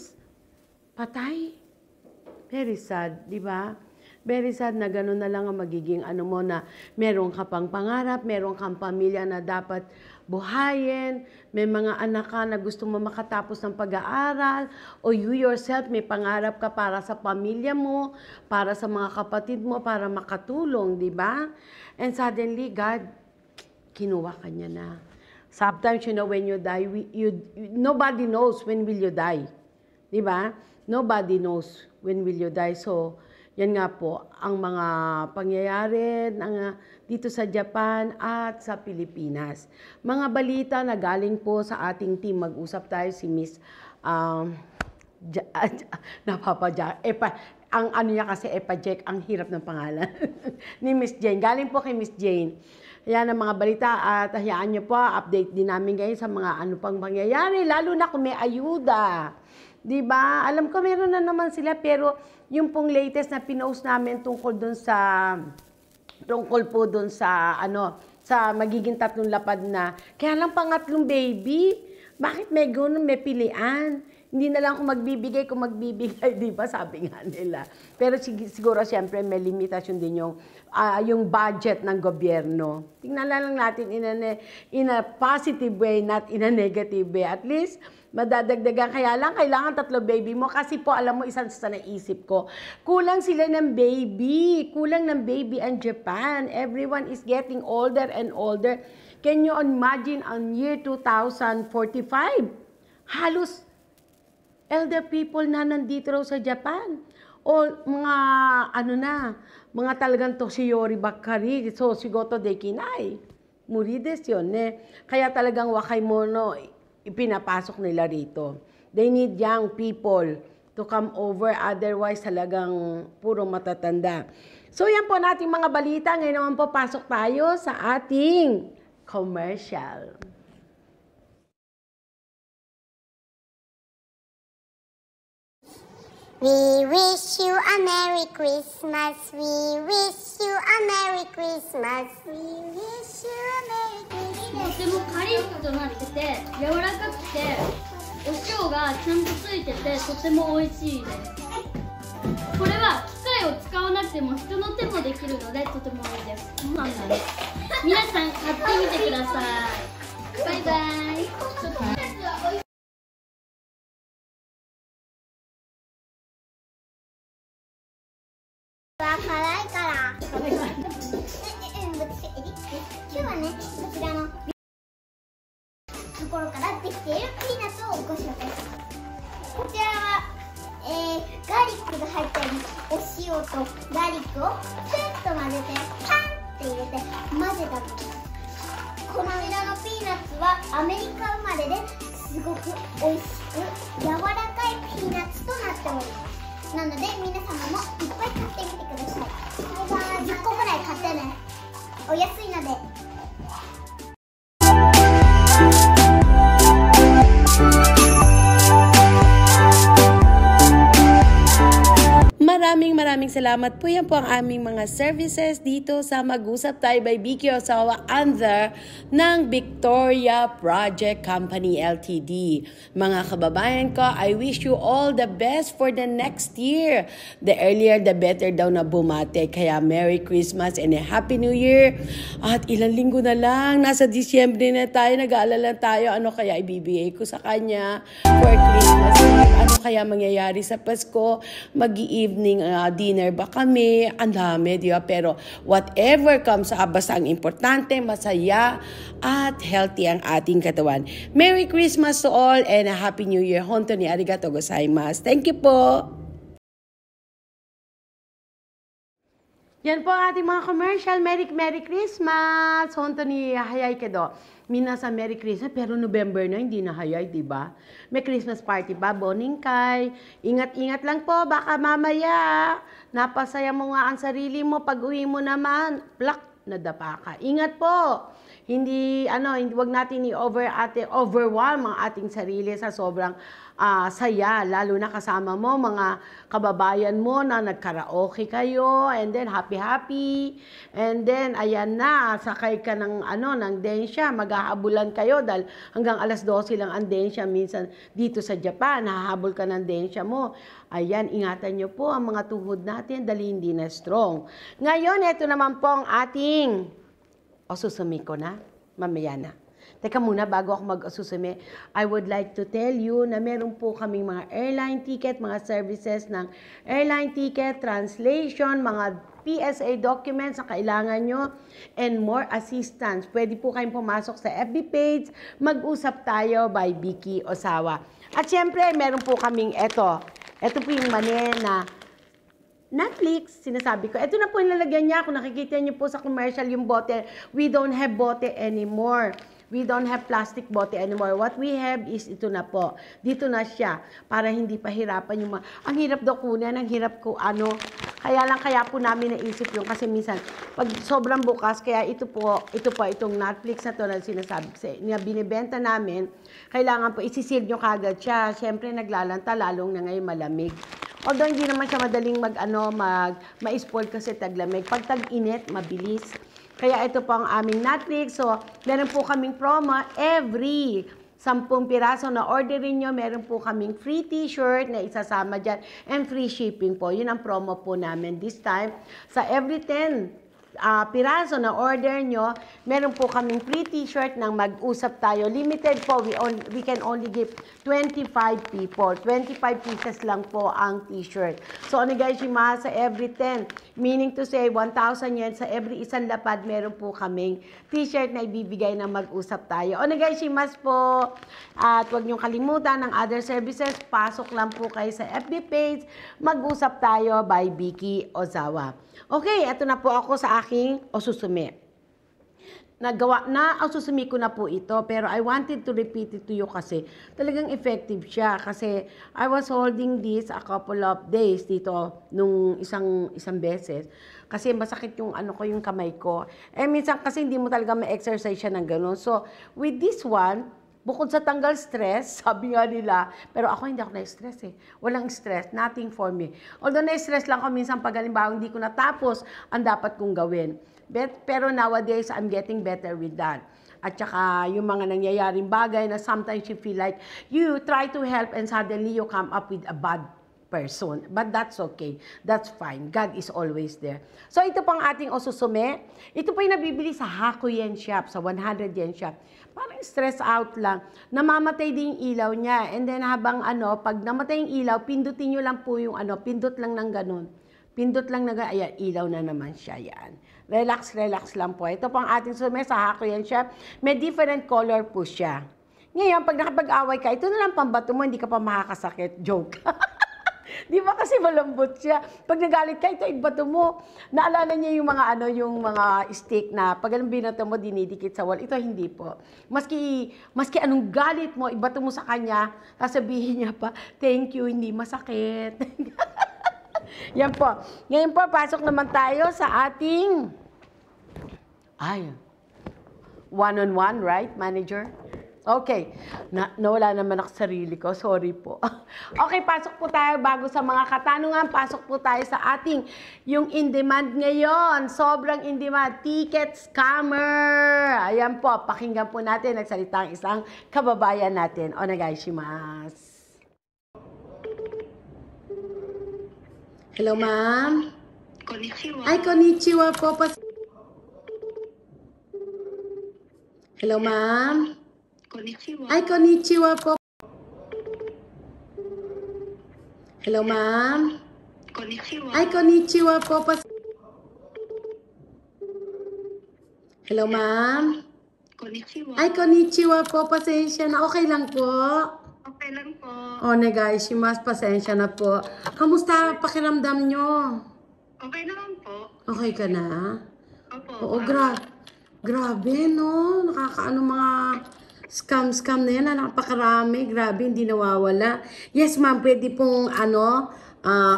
G: patay. Very sad, di ba? Very sad na gano'n na lang ang magiging mo na meron ka pang pangarap, meron kang pamilya na dapat buhayin, may mga anak ka na gusto mo makatapos ng pag-aaral, o you yourself may pangarap ka para sa pamilya mo, para sa mga kapatid mo, para makatulong, di ba? And suddenly, God, kinuha ka niya na. Sometimes, when you die, nobody knows when will you die. Di ba? Nobody knows when will you die. So, yan nga po ang mga pangyayari dito sa Japan at sa Pilipinas. Mga balita na galing po sa ating team. Mag-usap tayo si Miss ang niya kasi Epajek, ang hirap ng pangalan ni Miss Jane. Galing po kay Miss Jane. Yan ang mga balita at hayaan nyo po, update din namin ngayon sa mga pang pangyayari, lalo na kung may ayuda Diba? Alam ko meron na naman sila, pero yung pong latest na pinost namin tungkol po dun sa sa magiging 3 lapad na. Kaya lang pangatlong baby. Bakit may ganun, may pilian? Hindi na lang kung magbibigay, di ba? Sabi nga nila. Pero siguro, siyempre, may limitasyon din yung budget ng gobyerno. Tingnan lang natin in a positive way, not in a negative way. At least, madadagdagan. Kaya lang, kailangan 3 baby mo. Kasi po, alam mo, isang sa naisip ko, kulang sila ng baby. Kulang ng baby ang Japan. Everyone is getting older and older. Can you imagine on year 2045? Halos elder people na nandito raw sa Japan. O mga, mga talagang Toshiyori Bakari, so Shigoto Dekinai. Murides yun, Kaya talagang Wakaimono, ipinapasok nila rito. They need young people to come over, otherwise talagang puro matatanda. So yan po nating mga balita. Ngayon naman po, pasok tayo sa ating commercial.
J: We wish you a Merry Christmas. We wish you a Merry Christmas. We wish you a Merry Christmas.
K: とてもカリッとなってて柔らかくてお塩がちゃんとついててとても美味しいです。これは機械を使わなくても人の手もできるのでとてもいいです。皆さん買ってみてください。バイバイ。
J: 辛いから。今日はね、こちらのところからできているピーナッツをご紹介します。こちらは、ガーリックが入ったり、お塩とガーリックをキュッと混ぜて、パンって入れて混ぜたものです。こちらのピーナッツはアメリカ生まれですごく美味しく柔らかいピーナッツとなっております。なので皆様もいっぱい買ってみてください。10個ぐらい買ってね。お安いので。
I: Maraming salamat po. Yan po ang aming mga services dito sa Mag-usap Tayo by Vicky Osawa under ng Victoria Project Company Ltd. Mga kababayan ko, I wish you all the best for the next year. The earlier, the better daw na bumate. Kaya Merry Christmas and a Happy New Year. At ilang linggo na lang, nasa Disyembre na tayo, nag-aalala tayo, ano kaya ibibigay ko sa kanya for Christmas Eve? Ano kaya mangyayari sa Pasko? Mag-evening dinner ba kami? Ang dami, di ba? Pero whatever comes, basta ang importante, masaya at healthy ang ating katawan. Merry Christmas to all and a Happy New Year. Honto ni arigatou gozaimasu. Thank you po.
G: Yan po ang ating mga commercial. Merry Christmas! Honto ni hayay kedo. Minasa Merry Christmas, pero November na, hindi na hayay, di ba? May Christmas party ba? Boningkay. Ingat-ingat lang po, baka mamaya napasaya mo nga ang sarili mo, pag uwi mo naman, plak, nadapa ka. Ingat po! Hindi, wag natin overwhelm ang ating sarili sa sobrang saya, lalo na kasama mo, mga kababayan mo na nagkaraoke kayo, and then happy, and then, ayan na, sakay ka ng densya, maghahabulan kayo, dahil hanggang alas 12 lang ang densya, minsan dito sa Japan, hahabol ka ng densya mo. Ayan, ingatan nyo po ang mga tuhod natin, dahil hindi na strong. Ngayon, ito naman po ang ating, susumi ko na, mamaya na. Teka muna, bago ako mag-susumi, I would like to tell you na meron po kaming mga airline ticket, mga services ng airline ticket, translation, mga PSA documents na kailangan nyo, and more assistance. Pwede po kayong pumasok sa FB page, Mag-usap Tayo by Vicky Osawa. At syempre, meron po kaming ito po yung mani na Netflix, sinasabi ko. Ito na po yung lalagyan niya. Kung nakikita niyo po sa commercial yung bote, we don't have bote anymore.
I: We don't have plastic bote anymore. What we have is ito na po. Dito na siya para hindi pahirapan yung mga... Ang hirap daw kunin, ang hirap ko ano. Kaya po namin naisip yung kasi minsan pag sobrang bukas, kaya ito po itong Netflix na to na sinasabi na binibenta namin, kailangan po isisil nyo kagad siya. Siyempre naglalanta, lalong na ngayon malamig. Although hindi naman siya madaling ma-spoil kasi taglamig. Pag tag-init, mabilis. Kaya ito po ang aming Netflix. So, meron po kaming promo every 10 piraso na orderin nyo, meron po kaming free t-shirt na isasama dyan and free shipping po. Yun ang promo po namin this time. Sa every 10 piraso na order nyo, meron po kaming free t-shirt ng Mag-usap Tayo. Limited po, we can only give 25 people. 25 pieces lang po ang t-shirt. So, onegaishimasu sa every 10. Meaning to say, 1,000 yen sa every isang lapad, meron po kaming t-shirt na ibibigay ng Mag-usap Tayo. Onegaishimasu po. At huwag niyong kalimutan ng other services. Pasok lang po kayo sa FB page, Mag-usap Tayo by Vicky Ozawa. Okay, ito na po ako sa aking osusume. Osusumi ko na po ito, pero I wanted to repeat it to you kasi talagang effective siya. Kasi I was holding this a couple of days dito nung isang beses. Kasi masakit yung yung kamay ko. Eh minsan kasi hindi mo talaga ma-exercise siya ng gano'n. So, with this one, bukod sa tanggal stress, sabi nga nila, pero ako hindi ako na-stress eh. Walang stress, nothing for me. Although na-stress lang ako minsan pag halimbawa hindi ko natapos ang dapat kong gawin. Pero nowadays, I'm getting better with that. At saka yung mga nangyayaring bagay na sometimes you feel like you try to help and suddenly you come up with a bad person. But that's okay. That's fine. God is always there. So ito pang ating osusume. Ito po yung nabibili sa Hakuyen Shop, sa 100 yen shop. Parang stress out lang. Namamatay din yung ilaw niya. And then habang pag namatay yung ilaw, pindutin nyo lang po yung pindot lang ng ganun. Pindot lang na ganun. Ayan, ilaw na naman siya. Yan. Relax, relax lang po. Ito pang ating sume sa Hakuyen Shop. May different color po siya. Ngayon, pag nakapag-away ka, ito na lang pambato mo, hindi ka pa makakasakit. Joke. Di ba kasi malambot siya? Pag nagalit ka, ito ibato mo. Naalala niya yung mga stick na pag anong binato mo, dinidikit sa wall. Ito hindi po. Maski anong galit mo, ibato mo sa kanya, sasabihin niya pa, thank you, hindi masakit. Yan po. Ngayon po, pasok naman tayo sa ating one-on-one, right, manager? Okay. Nawala naman ako sa sarili ko. Sorry po. Okay, pasok po tayo bago sa mga katanungan. Pasok po tayo sa ating yung in-demand ngayon. Sobrang in-demand. Ticket scammer. Ayan po. Pakinggan po natin. Nagsalita ang isang kababayan natin. Onegaishimasu. Hello, ma'am.
L: Konnichiwa.
I: Ay, konnichiwa po. Hello, ma'am.
L: Konnichiwa.
I: Ay, konnichiwa po. Hello, ma'am.
L: Konnichiwa.
I: Ay, konnichiwa po. Hello, ma'am.
L: Konnichiwa.
I: Ay, konnichiwa po. Pasensya na. Okay lang po.
L: Okay lang po.
I: Onegaishimasu. Pasensya na po. Kamusta pakiramdam nyo?
L: Okay naman po.
I: Okay ka na?
L: Opo.
I: Oo, grabe, no? Nakakaano mga scam na yan, napakarami. Grabe, hindi nawawala. Yes, ma'am, pwede pong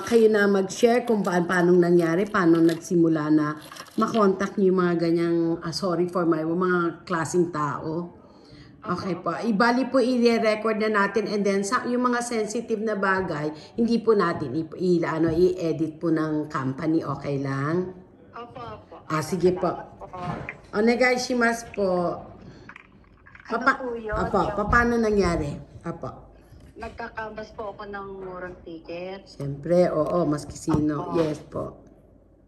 I: kayo na mag-share kung paano nangyari, paano nagsimula na makontak niyo yung mga ganyang, sorry for my mga klaseng tao. Okay po. Ibali po i-record na natin and then yung mga sensitive na bagay, hindi po natin i-edit po ng company. Okay lang?
L: Opo.
I: Sige po. Onegaishimasu po. Paano nangyari?
L: Nagkakambas po ako ng murang ticket.
I: Siyempre, oo, maski sino. Yes po.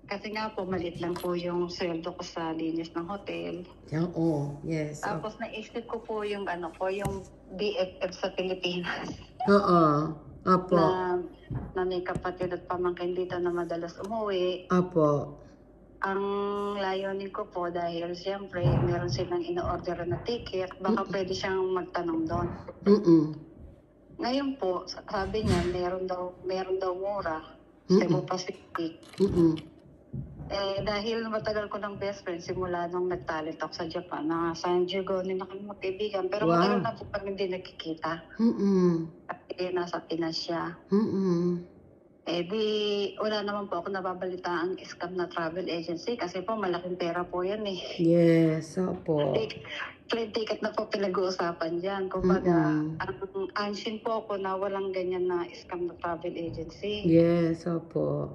L: Kasi nga po, maliit lang po yung sweldo ko sa linis ng hotel.
I: Yes.
L: Tapos naisip ko po yung yung BFF sa Pilipinas.
I: Oo. Opo.
L: Na may kapatid at pamangkin dito na madalas umuwi.
I: Opo.
L: Ang layunin ko po dahil siyempre meron silang ino-order na ticket, baka pwede siyang magtanong doon. Ngayon po, sabi niya meron daw mura, Cebu Pacific. Dahil matagal ko ng best friend, simula nung nag-talent ako sa Japan, na San Diego na kami magkaibigan. Pero matagal na po kami hindi nagkikita. Kasi nasa Pinas siya. Di wala naman po ako nababalita ang scam na travel agency kasi po malaking pera po yan eh.
I: Yes, opo.
L: Plane ticket na po pinag-uusapan dyan. Kumbaga, ang anshin po ako na walang ganyan na scam na travel agency.
I: Yes, opo.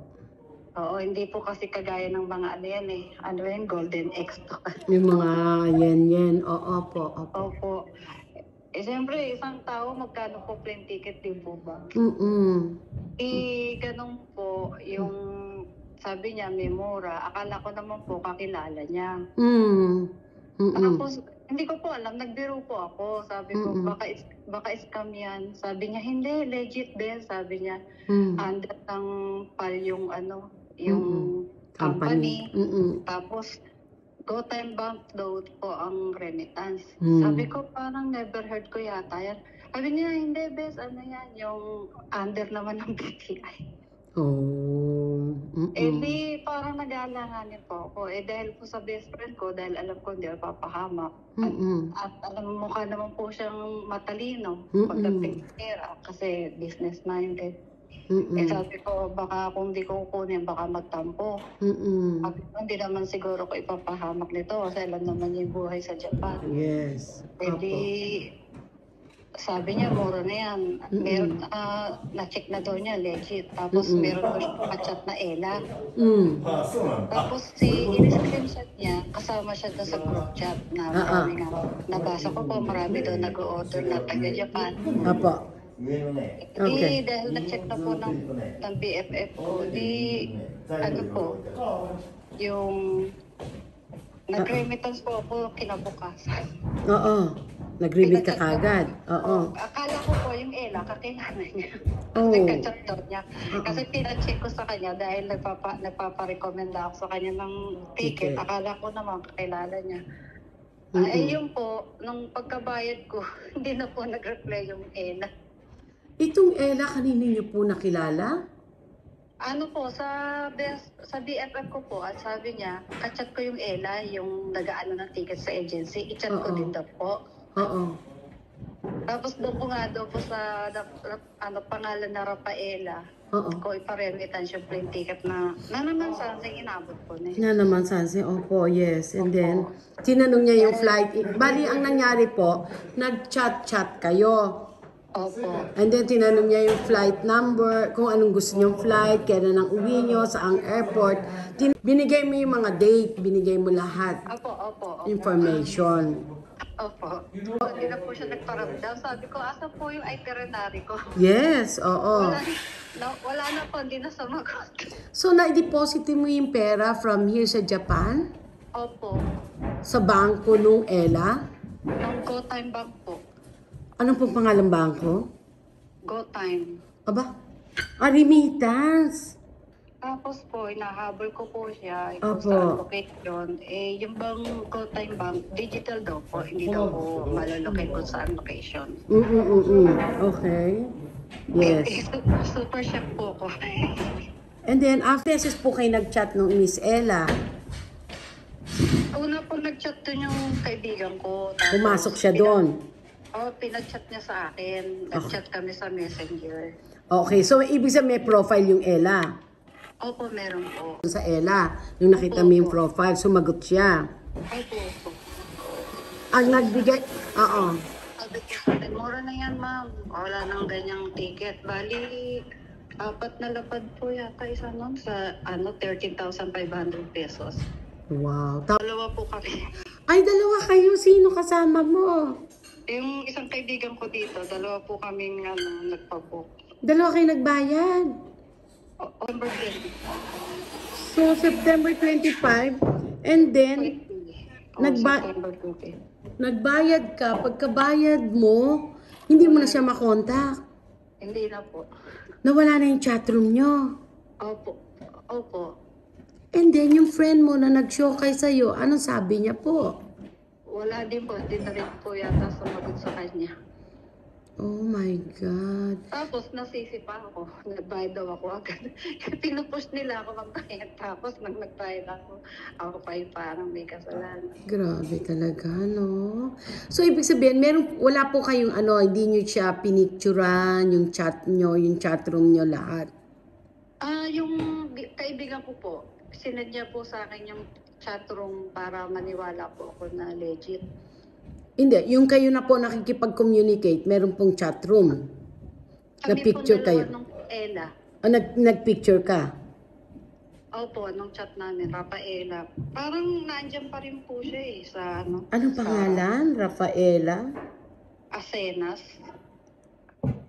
L: Oo, hindi po kasi kagaya ng mga ano yan eh. Ano yan, Golden X to.
I: Yung mga yen. Oo po, opo.
L: Opo. Siyempre, isang tao, magkano po plane ticket, di po ba? Ganun po, yung sabi niya, may mura. Akala ko naman po, kakilala niya. Tapos, hindi ko po alam, nagbiro po ako. Sabi ko, baka scam yan. Sabi niya, hindi, legit din. Sabi niya, under ng PAL yung ano, yung company. Tapos, GoTime Bank daw po ang remittance. Sabi ko, parang never heard ko yata yan. Sabi niya, hindi, bes, ano yan, yung under naman ng BPI. Di parang nag-aalanganin po ako. Dahil po sa best friend ko, dahil alam ko hindi ako papahamak. At alam mo, mukha naman po siyang matalino pagdating pera kasi business-minded. Sabi ko, baka kung di ko kukunin, baka magtampo. Sabi ko, hindi naman siguro ko ipapahamak nito kasi alam naman yung buhay sa Japan.
I: Yes.
L: Sabi niya, mura na yan. Meron, na-check na daw niya, legit. Tapos meron ko siyang chat na Ella. Tapos in-screenshot niya, kasama siya doon sa group chat na marami nga. Nabasa ko po, marami daw nag-o-order na taga-Japan. Dahil na-check na po ng BFF ko, ano po, yung nag-remittance po ako kinabukasan.
I: Nag-remit ka kagad.
L: Akala ko po yung Ella, kakilala niya. Nagka-chat daw niya. Kasi pina-check ko sa kanya dahil nagpaparekomenda ako sa kanya ng ticket. Akala ko naman kakilala niya. Yun po, nung pagkabayad ko, hindi na po nag-reply yung Ella.
I: Itong Ella, kanino niyo po nakilala?
L: Ano po, sa BFF ko po, at sabi niya, kachat ko yung Ella, yung nag-aano ng ticket sa agency, i-chat ko din daw po. Tapos doon ko nga daw po sa pangalan na Rafaela, ko iparemittance yung plane ticket na naman sansing inabot ko na.
I: Naman sansing, opo, yes. And then, tinanong niya yung flight. Bali, ang nangyari po, nag-chat-chat kayo. And then, tinanong niya yung flight number, kung anong gusto niyong flight, kailan ang uwi niyo, saang airport. Binigay mo yung mga date, binigay mo lahat. Information.
L: Hindi na po siya nagparamdam. Sabi ko, asa po yung itinerary ko?
I: Yes, oo.
L: Wala na po, hindi na sumagot.
I: So, na-deposit mo yung pera from here sa Japan?
L: Opo.
I: Sa bangko nung Ella?
L: Nung GoTime Bank po.
I: Anong pong pangalang bangko?
L: GoTime.
I: Aba? Remittance.
L: Tapos po, inahabol ko po siya kung saan location. Yung bang GoTime Bank, digital daw po, hindi daw po malalocate kung saan location.
I: Okay. Yes.
L: Super chef po ko.
I: And then, after po kayo nag-chat nung Miss Ella?
L: Una po nag-chat doon yung kaibigan ko.
I: Pumasok siya doon?
L: Pinag-chat niya sa akin. Nag-chat kami sa Messenger.
I: Okay, so ibig sabihin may profile yung Ella?
L: Opo, meron po.
I: Sa Ella, nung nakita mo yung profile, sumagot siya?
L: Opo.
I: Ang nagbigay,
L: Sabi ko, mura na yan, ma'am. Wala nang ganyang ticket. Bali, 4 na lapad po yata isa nun sa 13,500 pesos.
I: Wow.
L: Dalawa po kami.
I: Ay, dalawa kayo. Sino kasama mo?
L: Yung isang kaibigan ko dito, dalawa po kaming nagpabook.
I: Dalawa kayo nagbayad?
L: September 20.
I: So, September 25, and then, nagbayad ka. Pagkabayad mo, hindi mo na siya makontak.
L: Hindi na po.
I: Nawala na yung chatroom nyo.
L: Opo.
I: And then, yung friend mo na nag-show kay sa'yo, anong sabi niya po?
L: Wala din po. Hindi na rin po yata sumagot sa kanya.
I: Oh my God.
L: Tapos nasisi pa ako. Nagbayad daw ako agad. Pinupush nila ako magbayad. Tapos nang nagbayad ako pa yung parang may kasalanan.
I: Grabe talaga, no? So, ibig sabihin, wala po kayong hindi nyo siya pinicturan, yung chat nyo, yung chat room nyo lahat?
L: Yung kaibigan ko po, sinad niya po sa akin yung chat room para maniwala po ako na legit.
I: Hindi, yung kayo na po nakikipag-communicate, meron pong chat room. Na-picture kayo.
L: Nung Ella.
I: Nag-picture ka?
L: Opo, nung chat namin, Rafaela. Parang nandiyan pa rin po siya sa
I: Anong pangalan? Rafaela?
L: Asenas.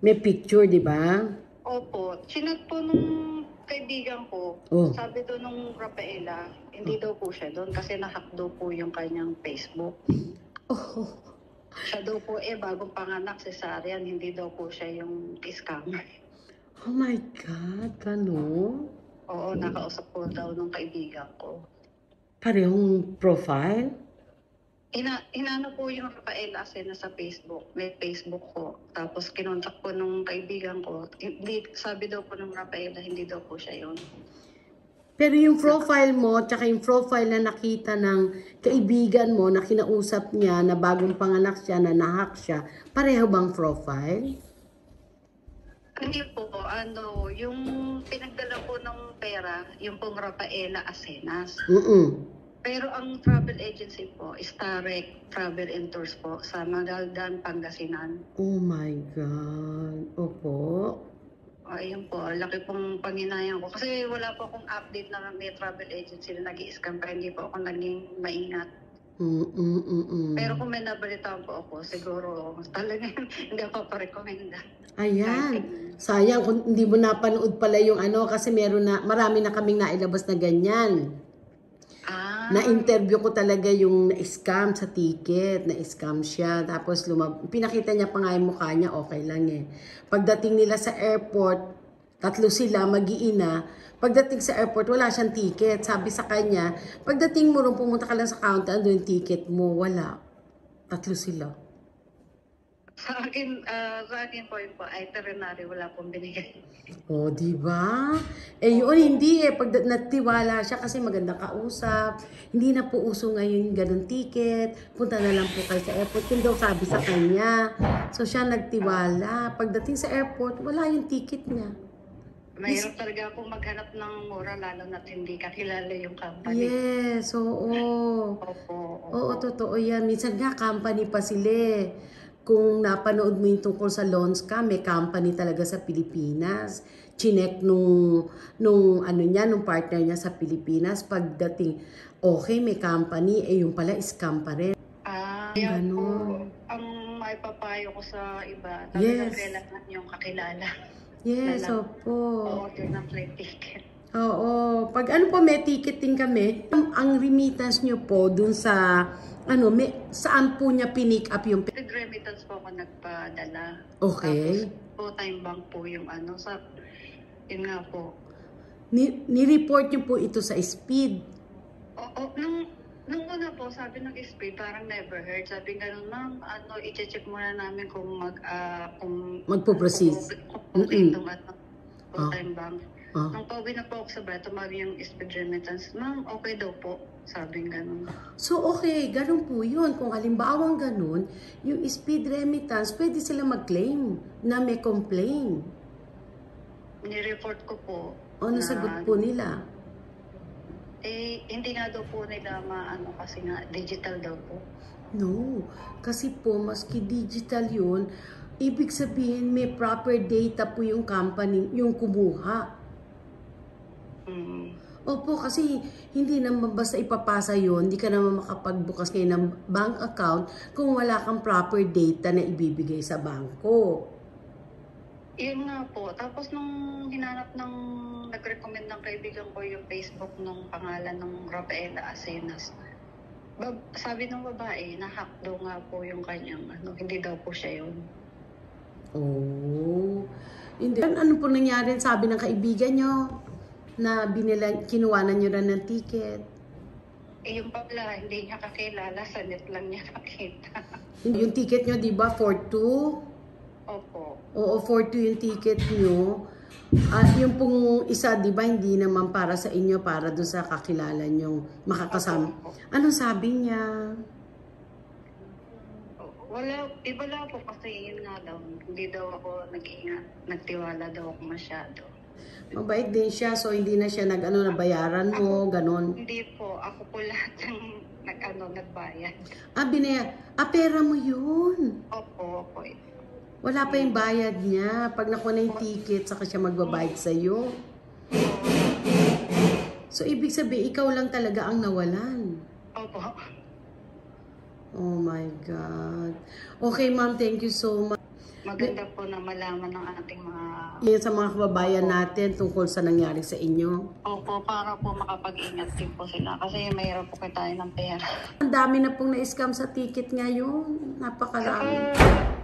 I: May picture, di ba?
L: Opo. Sinat po nung kaibigan ko, sabi doon nung Rafaela, hindi daw po siya doon kasi nahack daw po yung kanyang Facebook. Siya daw po bagong panganak cesarean, hindi daw po siya yung scammer.
I: Oh my God, gano'n?
L: Oo, nakausap po daw nung kaibigan ko.
I: Parehong profile?
L: Inano po yung Rafael Asena sa Facebook, may Facebook ko. Tapos kinontak po nung kaibigan ko, sabi daw po nung Rafael na hindi daw po siya yun.
I: Pero yung profile mo, tsaka yung profile na nakita ng kaibigan mo na kinausap niya na bagong panganak siya, na nahack siya, pareho bang profile?
L: Hindi po, yung pinagdala po ng pera, yung pong Rafaela Asenas. Pero ang travel agency po, Starek Travel and Tours po, sa Magaldan, Pangasinan.
I: Oh my God. Opo.
L: Ayun po, laki pong panghinayang ko. Kasi wala po akong update na may travel agency na nag-i-scam pa. Hindi po ako naging maingat. Pero kung may nabalitaan po ako, siguro talaga hindi ako pa-recommenda.
I: Ayan. Sayang kung hindi mo napanood pala yung kasi marami na kaming nailabas na ganyan. Na-interview ko talaga yung na-scam sa ticket, na-scam siya. Tapos pinakita niya pa nga yung mukha niya, okay lang eh. Pagdating nila sa airport, 3 sila, mag-iina. Pagdating sa airport, wala siyang ticket. Sabi sa kanya, pagdating mo rin, pumunta ka lang sa counter, ando yung ticket mo, wala. 3 sila.
L: Sa akin po yun po, itinerary, wala pong binigay.
I: Oh, di ba? Yun, hindi eh. Pag natiwala siya kasi magandang kausap, hindi na po uso ngayon yung ganun ticket, punta na lang po kayo sa airport. Yun daw sabi sa kanya. So, siya nagtiwala. Pagdating sa airport, wala yung ticket niya.
L: Mayroon talaga akong maghanap ng mura, lalo na hindi kakilala yung company.
I: Yes, oo. Oo, totoo yan. Minsan nga, company pa sila. Kung napanood mo yung tungkol sa loans ka, may company talaga sa Pilipinas. Chinek nung partner niya sa Pilipinas. Pagdating, okay, may company, yung pala, scam pa rin.
L: Yan po, ang maipapayo ko sa iba, talagang kailangan yung kakilala.
I: Yes, opo.
L: Order ng flight ticket.
I: Oo. Pag may ticketing kami, ang remittance nyo po dun sa saan po niya pinick up yung
L: remittance po ako nagpadala.
I: Okay.
L: Tapos time bank po yung yun nga po.
I: Ni-report niyo po ito sa Speed?
L: Oo, nung una po, sabi ng Speed, parang never heard. Sabi ganun, ma'am, i-check muna namin kung
I: magpo-proceed.
L: Kung itong time bank. Nung pauwi na po ako sa bahay, tumawag yung Speed remittance, ma'am, okay daw po. Sabing ganun.
I: So, okay, ganun po yun. Kung halimbawang ganun, yung Speed remittance, pwede sila mag-claim na may complaint.
L: Ni-report ko po.
I: Nasagot po nila?
L: Hindi nga daw po nila kasi nga digital daw po.
I: No, kasi po, maski digital yun, ibig sabihin may proper data po yung company, yung kumuha. Opo, kasi hindi naman basta ipapasa yun, hindi ka naman makapagbukas ngayon ng bank account kung wala kang proper data na ibibigay sa bangko.
L: Yun nga po. Tapos nung nag-recommend ng kaibigan ko yung Facebook nung pangalan ng Rafaela Asenas, sabi ng babae, na-hack daw nga po yung kanyang, hindi daw po siya yun.
I: Oh. Hindi. Ano po nangyari, sabi ng kaibigan nyo? Na kinuwanan nyo rin ng ticket?
L: Yung pala, hindi niya kakilala, sa net lang niya nakita.
I: Yung ticket nyo, di ba, for 2?
L: Opo.
I: Oo, 4-2 yung ticket nyo. At yung pong isa, di ba, hindi naman para sa inyo, para doon sa kakilala nyong makakasama. Anong sabi niya?
L: Wala po kasi yun nga daw. Hindi daw ako nag-ingat. Nagtiwala daw ako masyado.
I: Mabait din siya, so hindi na siya nabayaran mo, ganon.
L: Hindi po. Ako po lahat ng nagbayad.
I: Pera mo yun.
L: Opo.
I: Wala pa yung bayad niya. Pag nakuha na yung ticket, saka siya magbabayad sa'yo. So, ibig sabihin, ikaw lang talaga ang nawalan.
L: Opo.
I: Oh my God. Okay, ma'am. Thank you so much.
L: Maganda po na malaman ng ating mga...
I: Yan sa mga kababayan natin tungkol sa nangyari sa inyo.
L: Opo, para po makapag-ingat din po sila. Kasi mahirap po tayo ng pera.
I: Ang dami na pong na-scam sa ticket ngayon. Napakarami.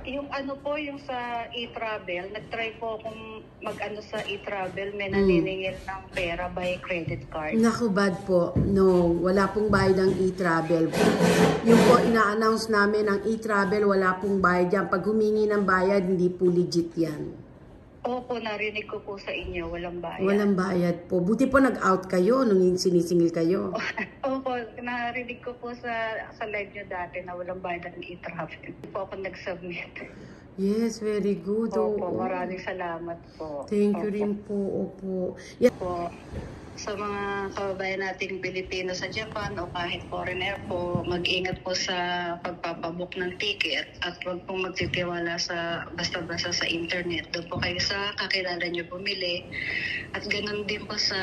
L: Yung yung sa e-travel, nag-try po akong mag-ano sa e-travel, may naniningil ng pera by credit card.
I: Naku, bad po. No, wala pong bayad ang e-travel. Yung po, ina-announce namin ang e-travel, wala pong bayad yan. Pag humingi ng bayad, hindi po legit yan.
L: Opo, narinig ko po sa inyo, walang bayad.
I: Walang bayad po. Buti po nag-out kayo nung sinisingil kayo.
L: Opo, narinig ko po sa live nyo dati na walang bayad ng e-travel. Po ako nag-submit.
I: Yes, very good.
L: Opo, maraming salamat po.
I: Thank you rin po. Opo. Yes.
L: Po. Sa mga kababayan nating Pilipino sa Japan o kahit foreigner po, mag-ingat po sa pagpapabook ng ticket at huwag pong magtitiwala sa basta-basta sa internet. Doon po kayo sa kakilala nyo bumili. At ganun din po sa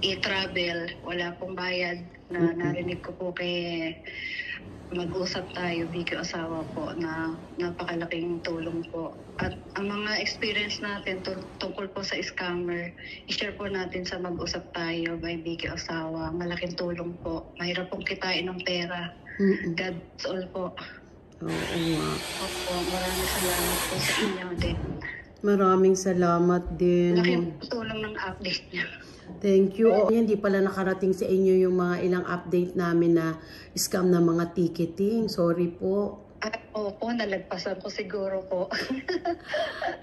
L: e-travel, wala pong bayad na narinig ko po kay Mag-usap Tayo, Vicky Osawa po, na napakalaking tulong po. At ang mga experience natin tungkol po sa scammer, i-share po natin sa Mag-usap Tayo by Vicky Osawa. Malaking tulong po. Mahirap pong kitain ng pera. God's all po.
I: Oo nga.
L: Opo, maraming salamat po sa inyo din.
I: Maraming salamat din.
L: Malaking tulong ng update niya.
I: Thank you. Hindi pala nakarating sa inyo yung mga ilang update namin na scam na mga ticketing. Sorry po.
L: Opo, nalagpasan ko siguro po.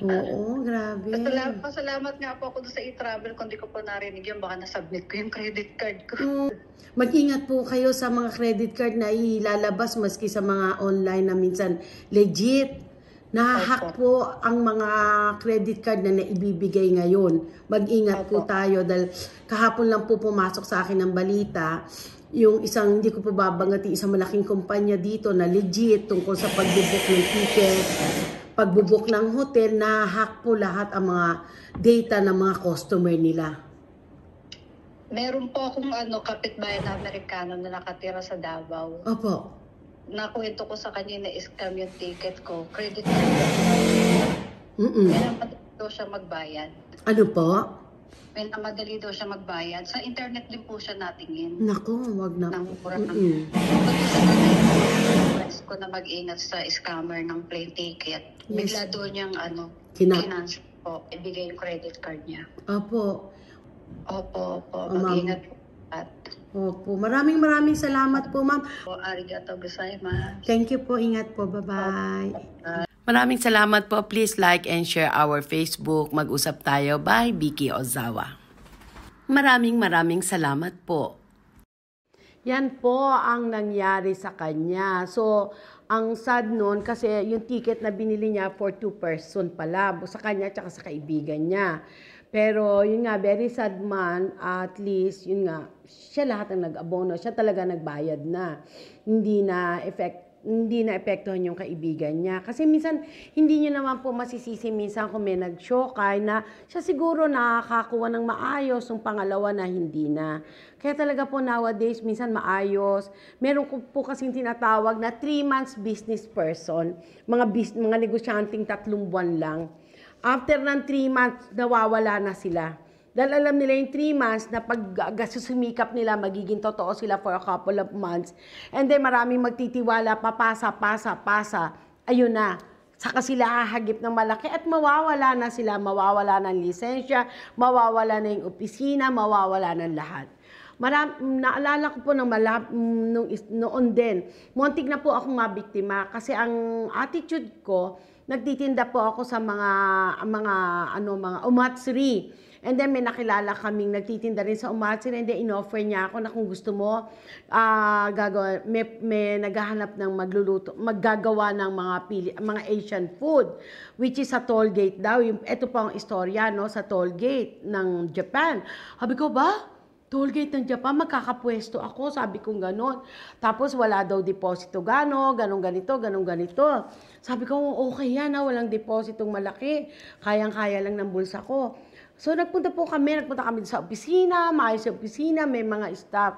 I: Oo, grabe.
L: Pasalamat nga po ako doon sa e-travel. Kung di ko po narinig yun, baka nasubmit ko yung credit card ko.
I: Mag-ingat po kayo sa mga credit card na ilalabas maski sa mga online na minsan legit. Nahahack po ang mga credit card na naibibigay ngayon. Mag-ingat po tayo dahil kahapon lang po pumasok sa akin ng balita yung isang, hindi ko po babanggatin, isang malaking kumpanya dito na legit tungkol sa pagbubook ng ticket, pagbubook ng hotel, nahahack po lahat ang mga data ng mga customer nila.
L: Meron po akong kapitbahay na Amerikano na nakatira sa Davao.
I: Opo.
L: Nakuwento ko sa kanya na scam yung ticket ko. Credit card. May namadali daw siya magbayad.
I: Ano po?
L: May namadali daw siya magbayad. Sa internet din po siya natingin.
I: Naku, wag na.
L: Advice ko na mag-ingat sa scammer ng plane ticket. Bigla doon niyang finance po. Ibigay yung credit card niya.
I: Opo.
L: Opo. Mag-ingat po.
I: Opo. Maraming salamat po, ma'am.
L: Arigato gozaimasu.
I: Thank you po. Ingat po. Bye-bye. Maraming salamat po. Please like and share our Facebook. Mag-usap Tayo by Vicky Ozawa. Maraming salamat po. Yan po ang nangyari sa kanya. So, ang sad nun kasi yung ticket na binili niya for 2 person pala. Sa kanya at sa kaibigan niya. Pero yun nga, very sad man, at least, yun nga, siya lahat ang nag-abono. Siya talaga nagbayad na. Hindi na epektuhan yung kaibigan niya. Kasi minsan, hindi niyo naman po masisisi minsan kung may nag-shokay na siya siguro nakakakuha ng maayos, yung pangalawa na hindi na. Kaya talaga po nowadays, minsan maayos. Meron po kasing tinatawag na 3 months business person. Mga negosyanteng 3 buwan lang. After ng 3 months, nawawala na sila. Dahil alam nila yung 3 months na pag susumikap nila, magiging totoo sila for a couple of months. And then maraming magtitiwala, pasa. Ayun na. Saka sila hahagip ng malaki at mawawala na sila. Mawawala ng lisensya, mawawala na yung opisina, mawawala ng lahat. Naalala ko po noon din, muntik na po akong mabiktima kasi ang attitude ko, nagtitinda po ako sa mga umatsuri. And then may nakilala kaming nagtitinda rin sa umatsuri, and then in-offer niya ako na kung gusto mo, may naghahanap ng maggagawa ng mga Asian food, which is sa toll gate daw. Ito po ang istorya, no, sa toll gate ng Japan. Sabi ko, ba? Toll gate ng Japan, magkakapwesto ako, sabi kong ganon. Tapos wala daw deposito ganong ganito. Sabi ko, okay yan, walang depositong malaki. Kayang-kaya lang ng bulsa ko. So nagpunta kami sa opisina, maayos sa opisina, may mga staff.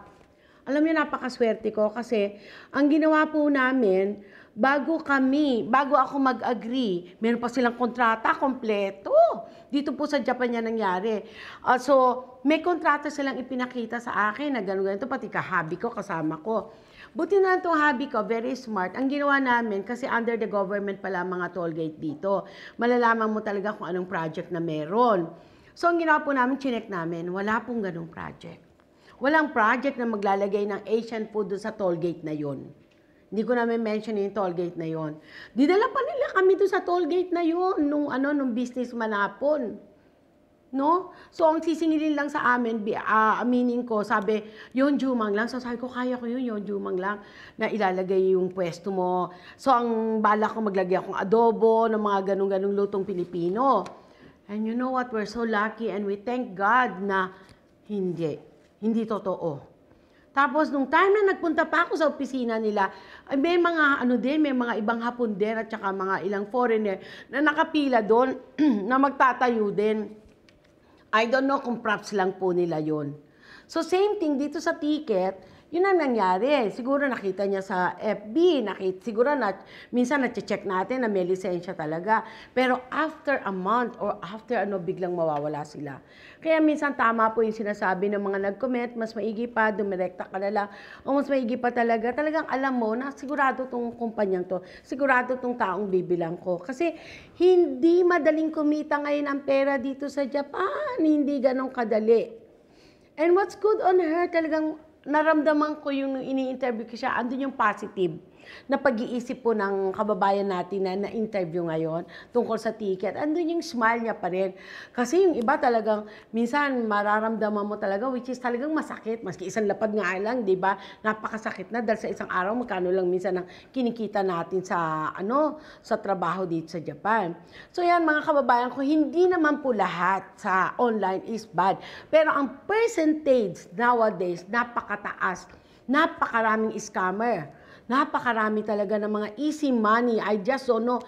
I: Alam niyo, napakaswerte ko kasi ang ginawa po namin, bago ako mag-agree, meron pa silang kontrata kompleto. Dito po sa Japan yan nangyari. So, may kontrata silang ipinakita sa akin na gano'n-gano'n, pati kahabi ko, kasama ko. Buti na itong hobby ko, very smart. Ang ginawa namin, kasi under the government pala mga toll gate dito, malalaman mo talaga kung anong project na meron. So, ang ginawa po namin, chinek namin, wala pong ganong project. Walang project na maglalagay ng Asian food doon sa toll gate na yon. Hindi ko namin mention yung toll gate na yon. Dinala pa nila kami doon sa toll gate na yon nung business manapon. No? So, ang sisingilin lang sa amin, aminin ko, sabi, yon jumang lang. So, sabi ko, kaya ko yon jumang lang na ilalagay yung pwesto mo. So, ang bala ko maglagay akong adobo ng mga ganung-ganung lutong Pilipino. And you know what? We're so lucky and we thank God na hindi totoo. Tapos, nung time na nagpunta pa ako sa opisina nila, may mga may mga ibang Hapon din at saka mga ilang foreigner na nakapila doon na magtatayo din. I don't know kung props lang po nila yon. So, same thing dito sa ticket, yun ang nangyari. Siguro nakita niya sa FB, siguro minsan na-check natin na may lisensya talaga. Pero after a month or after biglang mawawala sila. Kaya minsan tama po yung sinasabi ng mga nag-comment, mas maigi pa, dumirekta ka na lang, o mas maigi pa talagang alam mo na sigurado tong kumpanyang to, sigurado tong taong bibilang ko. Kasi hindi madaling kumita ngayon ang pera dito sa Japan, hindi ganong kadali. And what's good on her, talagang naramdaman ko yung ini-interview ko siya, andun yung positive na pag-iisip po ng kababayan natin na na-interview ngayon tungkol sa ticket. Andun yung smile niya pa rin. Kasi yung iba talagang, minsan mararamdaman mo talaga, which is talagang masakit. Maski isang lapad nga lang, di ba? Napakasakit na dahil sa isang araw, magkano lang minsan ang kinikita natin sa, sa trabaho dito sa Japan. So yan mga kababayan ko, hindi naman po lahat sa online is bad. Pero ang percentage nowadays, napakataas. Napakaraming scammer. Napakarami talaga ng mga easy money. I just don't know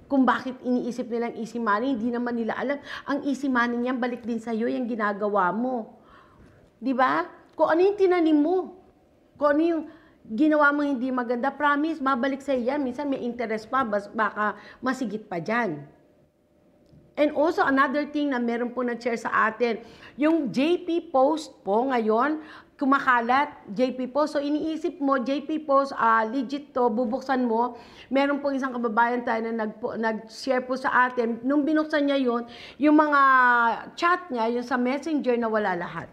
I: kung bakit iniisip nilang easy money. Hindi naman nila alam. Ang easy money niyan, balik din sa'yo yung ginagawa mo. Di ba? Kung ano yung tinanim mo. Kung ano yung ginawa mo hindi maganda, promise, mabalik sa'yo yan. Minsan may interest pa, baka masigit pa dyan. And also, another thing na meron po nag-share sa atin, yung JP Post po ngayon, kumakalat, JP Post. So, iniisip mo, JP Post, legit to, bubuksan mo. Meron po isang kababayan tayo na nag-share po sa atin. Nung binuksan niya yun, yung mga chat niya, yung sa messenger, nawala lahat.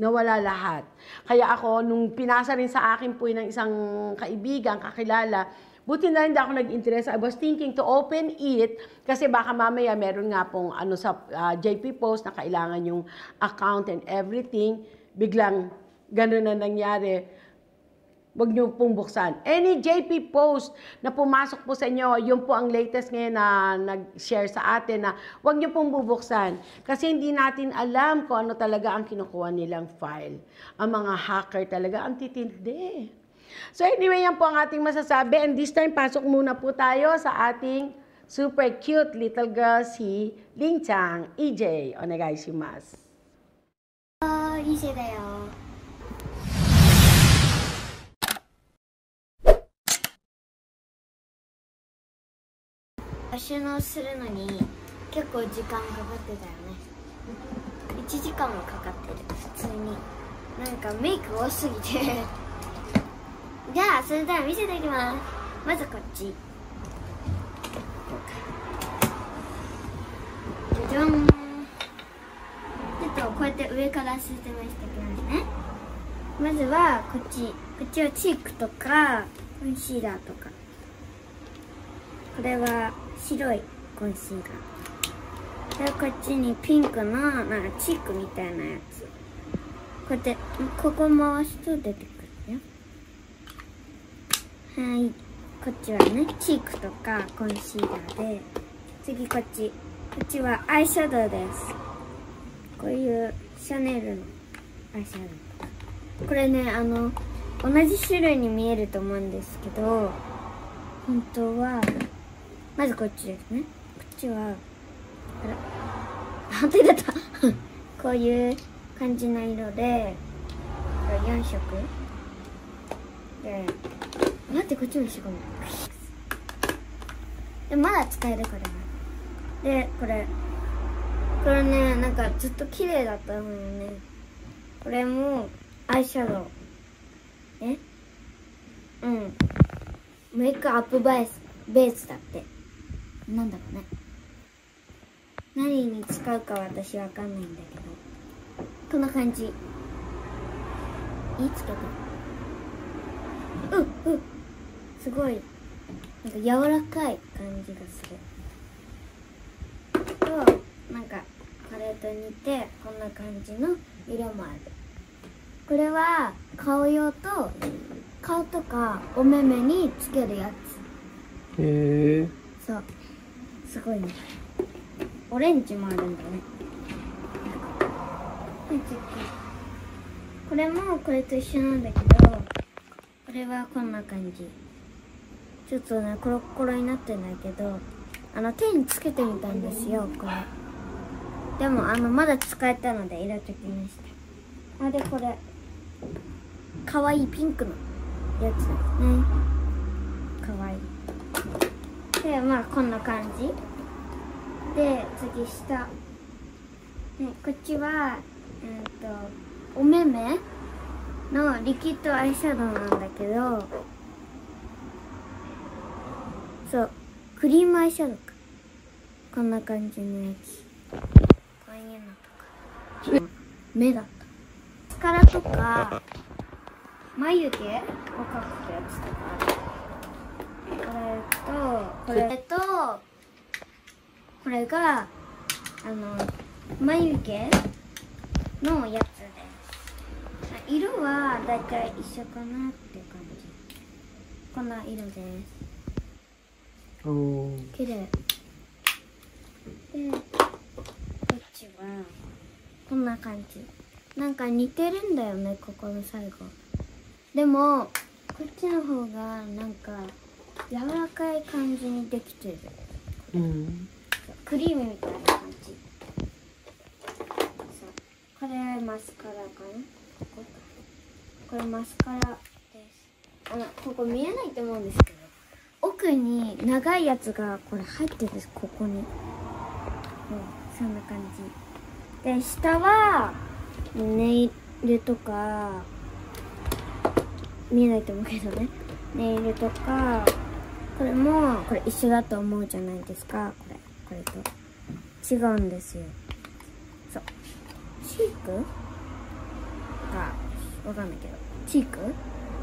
I: Nawala lahat. Kaya ako, nung pinasa rin sa akin po ng isang kaibigan, kakilala, buti na hindi ako nag-interest. I was thinking to open it kasi baka mamaya meron nga pong sa JP Post na kailangan yung account and everything. Biglang gano'n na nangyari. Huwag niyo pong buksan. Any JP Post na pumasok po sa inyo, yun po ang latest ngayon na nag-share sa atin na huwag niyo pong bubuksan. Kasi hindi natin alam kung ano talaga ang kinukuha nilang file. Ang mga hacker talaga ang titindi. So anyway, yan po ang ating masasabi. And this time, pasok muna po tayo sa ating super cute little girl, si Lingchang EJ. Onegaishimasu.
J: いいせだよ。収納するのに結構時間かかってたよね。1時間もかかってる、普通に。なんかメイク多すぎてじゃあそれでは見せていきます。まずこっち、じゃじゃん。こうやって上から説明していきますね。まずはこっちはチークとかコンシーラーとか、これは白いコンシーラーで、こっちにピンクのなんかチークみたいなやつ、こうやってここ回すと出てくるよ。はい、こっちはねチークとかコンシーラーで、次こっちはアイシャドウです。こういうシャネルのアイシャドウ、これね同じ種類に見えると思うんですけど、本当はまずこっちですね。こっちは本当にだったこういう感じの色で4色で、待ってこっちも白いで、まだ使えるからで、これねなんかずっと綺麗だったのよね。これもアイシャドウね、メイクアップベースだって。なんだろうね、何に使うか私わかんないんだけど、こんな感じ。いいつけた。すごいなんか柔らかい感じがする。となんかこれと似てこんな感じの色もある。これは顔用と顔とかお目目につけるやつ。へえ。そう、すごいね。オレンジもあるんだね。これもこれと一緒なんだけど、これはこんな感じ。ちょっとねコロッコロになってんだけど、手につけてみたんですよこれ。でもまだ使えたので入れときました。でこれかわいいピンクのやつですね。かわいい。でまあこんな感じで、次下、こっちはお目目のリキッドアイシャドウなんだけど、そうクリームアイシャドウか、こんな感じのやつ。こういうのとか目だった。マスカラとか眉毛を描くやつとかある。これとこれが眉毛のやつです。色はだいたい一緒かなって感じ。こんな色です。綺麗で、こっちはこんな感じ。なんか似てるんだよね、ここの最後。でもこっちの方がなんか柔らかい感じにできてる。クリームみたいな感じ。これマスカラかな。これマスカラです。ここ見えないと思うんですけど、奥に長いやつがこれ入ってるんです。ここに、そんな感じで、下はネイルとか見えないと思うけどね、ネイルとか、これもこれ一緒だと思うじゃないですか。これと違うんですよ。そう、チークかわかんないけど、チーク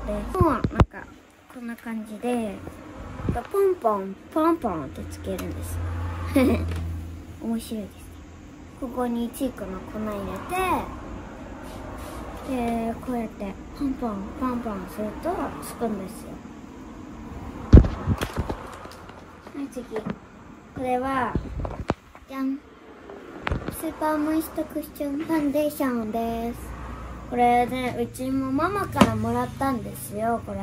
J: でもうなんかこんな感じでポンポンポンポンってつけるんです面白いです。ここにチークの粉入れて、でこうやってポンポンポンポンするとつくんですよ。はい、次。これはじゃん、スーパーモイストクッションファンデーションです。これね、うちもママからもらったんですよ、これ。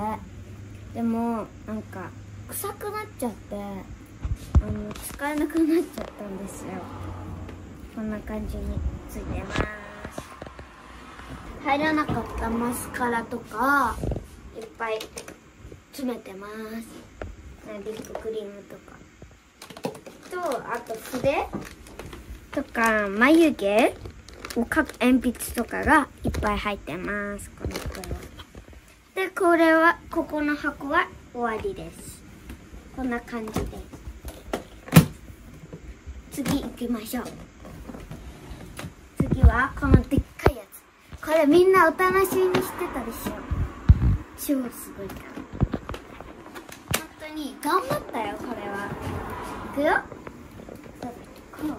J: でもなんか臭くなっちゃって使えなくなっちゃったんですよ。こんな感じについてます。入らなかったマスカラとかいっぱい詰めてます。ビッグクリームとかと、あと筆とか眉毛を描く鉛筆とかがいっぱい入ってます。この袋で、これはここの箱は終わりです。こんな感じです。次行きましょう。次はこのでっかいやつ。これみんなお楽しみにしてたでしょ。超すごいから。本当当に頑張ったよ、これは。いくよ。こう。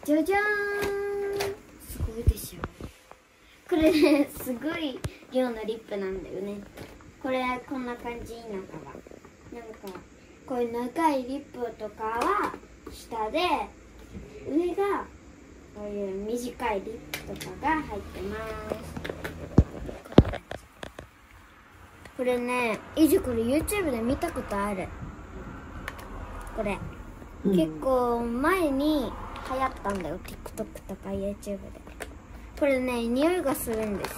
J: じゃじゃーん。すごいでしょ。これね、すごい量のリップなんだよね。これ、こんな感じ、中は。なんか、こういう長いリップとかは下で、上がこういう短いリップとかが入ってます。これね、以前これ YouTube で見たことある。これ、結構前に流行ったんだよ。TikTok とか YouTube で。これね、匂いがするんです。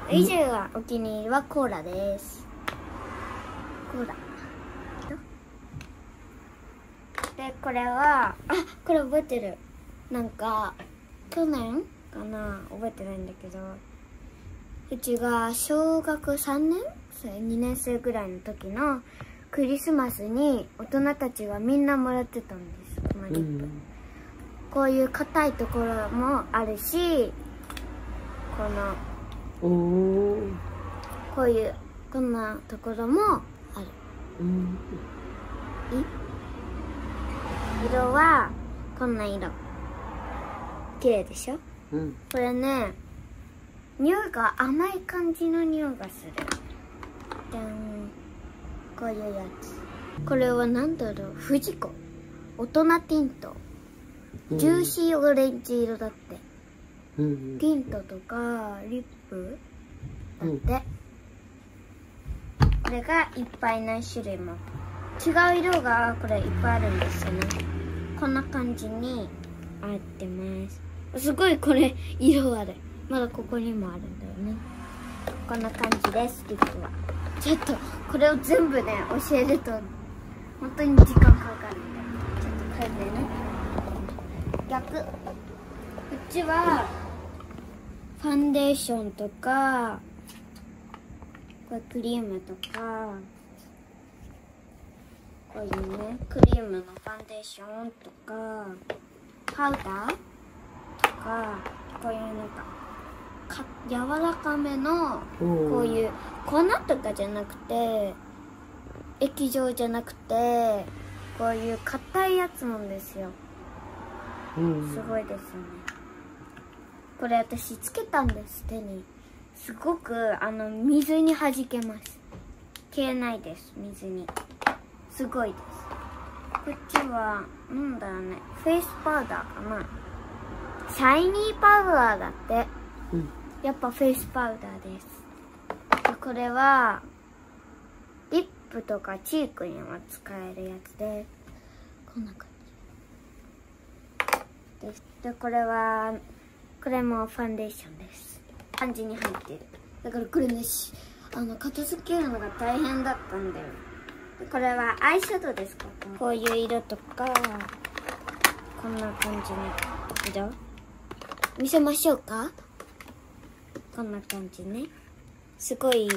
J: 以前はお気に入りはコーラです。コーラ。で、これは、これ覚えてる。なんか、去年かな、覚えてないんだけど、うちが小学3年生、2年生ぐらいの時のクリスマスに大人たちはみんなもらってたんです、このリップ。こういう硬いところもあるし、こういうこんなところもある。色はこんな色。綺麗でしょ？これね、匂いが甘い感じの匂いがする。じゃん。こういうやつ。これはなんだろう、フジコ。大人ティント。ジューシーオレンジ色だって。ティントとかリップだって。これがいっぱい何種類も。違う色がこれいっぱいあるんですよね。こんな感じに入ってます。すごいこれ色ある。まだここにもあるんだよね。こんな感じです、リップは。ちょっとこれを全部ね教えると本当に時間かかるんで、ちょっとこれでね。逆。こっちはファンデーションとか、これクリームとか、こういうねクリームのファンデーションとか、パウダーとか、こういうなんか柔らかめのこういう粉とかじゃなくて、液状じゃなくて、こういう硬いやつなんですよ。すごいですよね。これ私つけたんです、手に。すごく水に弾けます。消えないです、水に。すごいです。こっちはなんだろうね、フェイスパウダーかな。シャイニーパウダーだって。やっぱフェイスパウダーです。でこれはリップとかチークにも使えるやつで、こんな感じです。でこれもファンデーションです。感じに入ってる。だからこれね、片付けるのが大変だったんだよ。でこれはアイシャドウです。こういう色とか、こんな感じの色見せましょうか。こんな感じね。すごい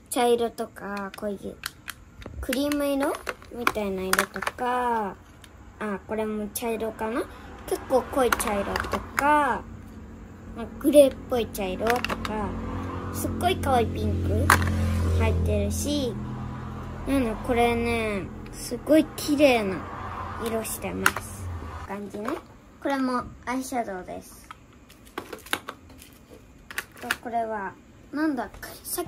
J: 茶色とか、こういうクリーム色みたいな色とか、これも茶色かな。結構濃い茶色とか、グレーっぽい茶色とか、すっごい可愛いピンク入ってるし、これね、すごい綺麗な色してます。感じね。これもアイシャドウです。これはなんだ、結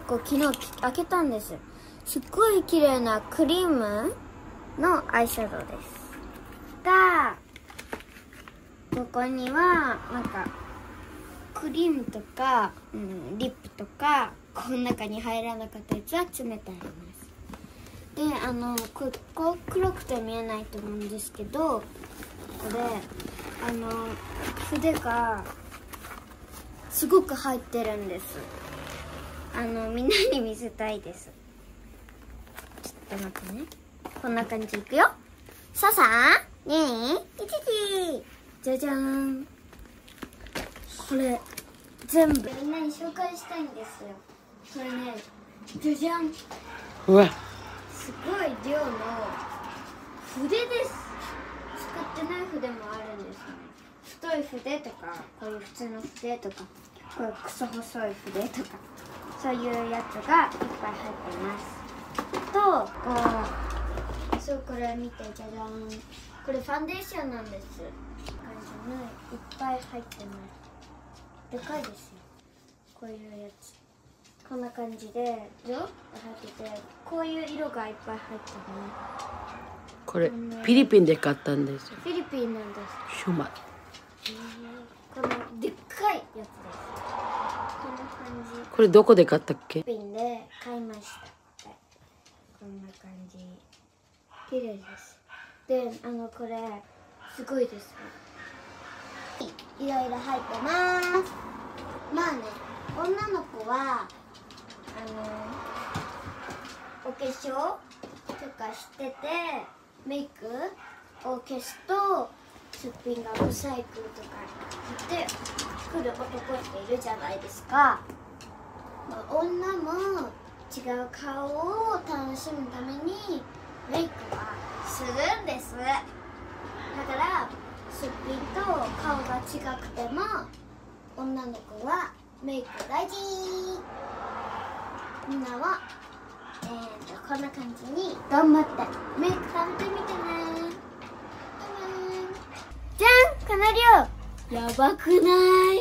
J: 構昨日開けたんです。すっごい綺麗なクリームのアイシャドウです。ここにはなんかクリームとか、リップとか、この中に入らなかったやつは詰めてあります。でここ黒くて見えないと思うんですけど、これ筆がすごく入ってるんです。みんなに見せたいです。ちょっと待ってね。こんな感じいくよ。さねえ、じゃじゃーん。これ全部みんなに紹介したいんですよ。これね、じゃじゃん。
I: うわ、
J: すごい量の筆です。使ってない筆もあるんですね。太い筆とか、こういう普通の筆とか、こういうクソ細い筆とか、そういうやつがいっぱい入ってますとそう、これ見て、じゃじゃん。これファンデーションなんです。これじゃない、いっぱい入ってます。でかいですよ。こういうやつ。こんな感じで、色が入ってて、こういう色がいっぱい入ってるね。
I: これ、フィリピンで買ったんですよ。
J: フィリピンなんです。
I: シュマ。
J: このでっかいやつです。こんな感じ。
I: これどこで買ったっけ？
J: フィリピンで買いました。こんな感じ。綺麗です。で、これすごいです。いろいろ入ってます。まあね、女の子はお化粧とかしててメイクを消すとすっぴんがブサイクとか言って来る男っているじゃないですか。まあ、女も違う顔を楽しむためにメイクはするんです。だからすっぴんと顔が違くても女の子はメイク大事。みんなは、こんな感じに頑張ってメイク食べてみてね。じゃん、この量やばくない？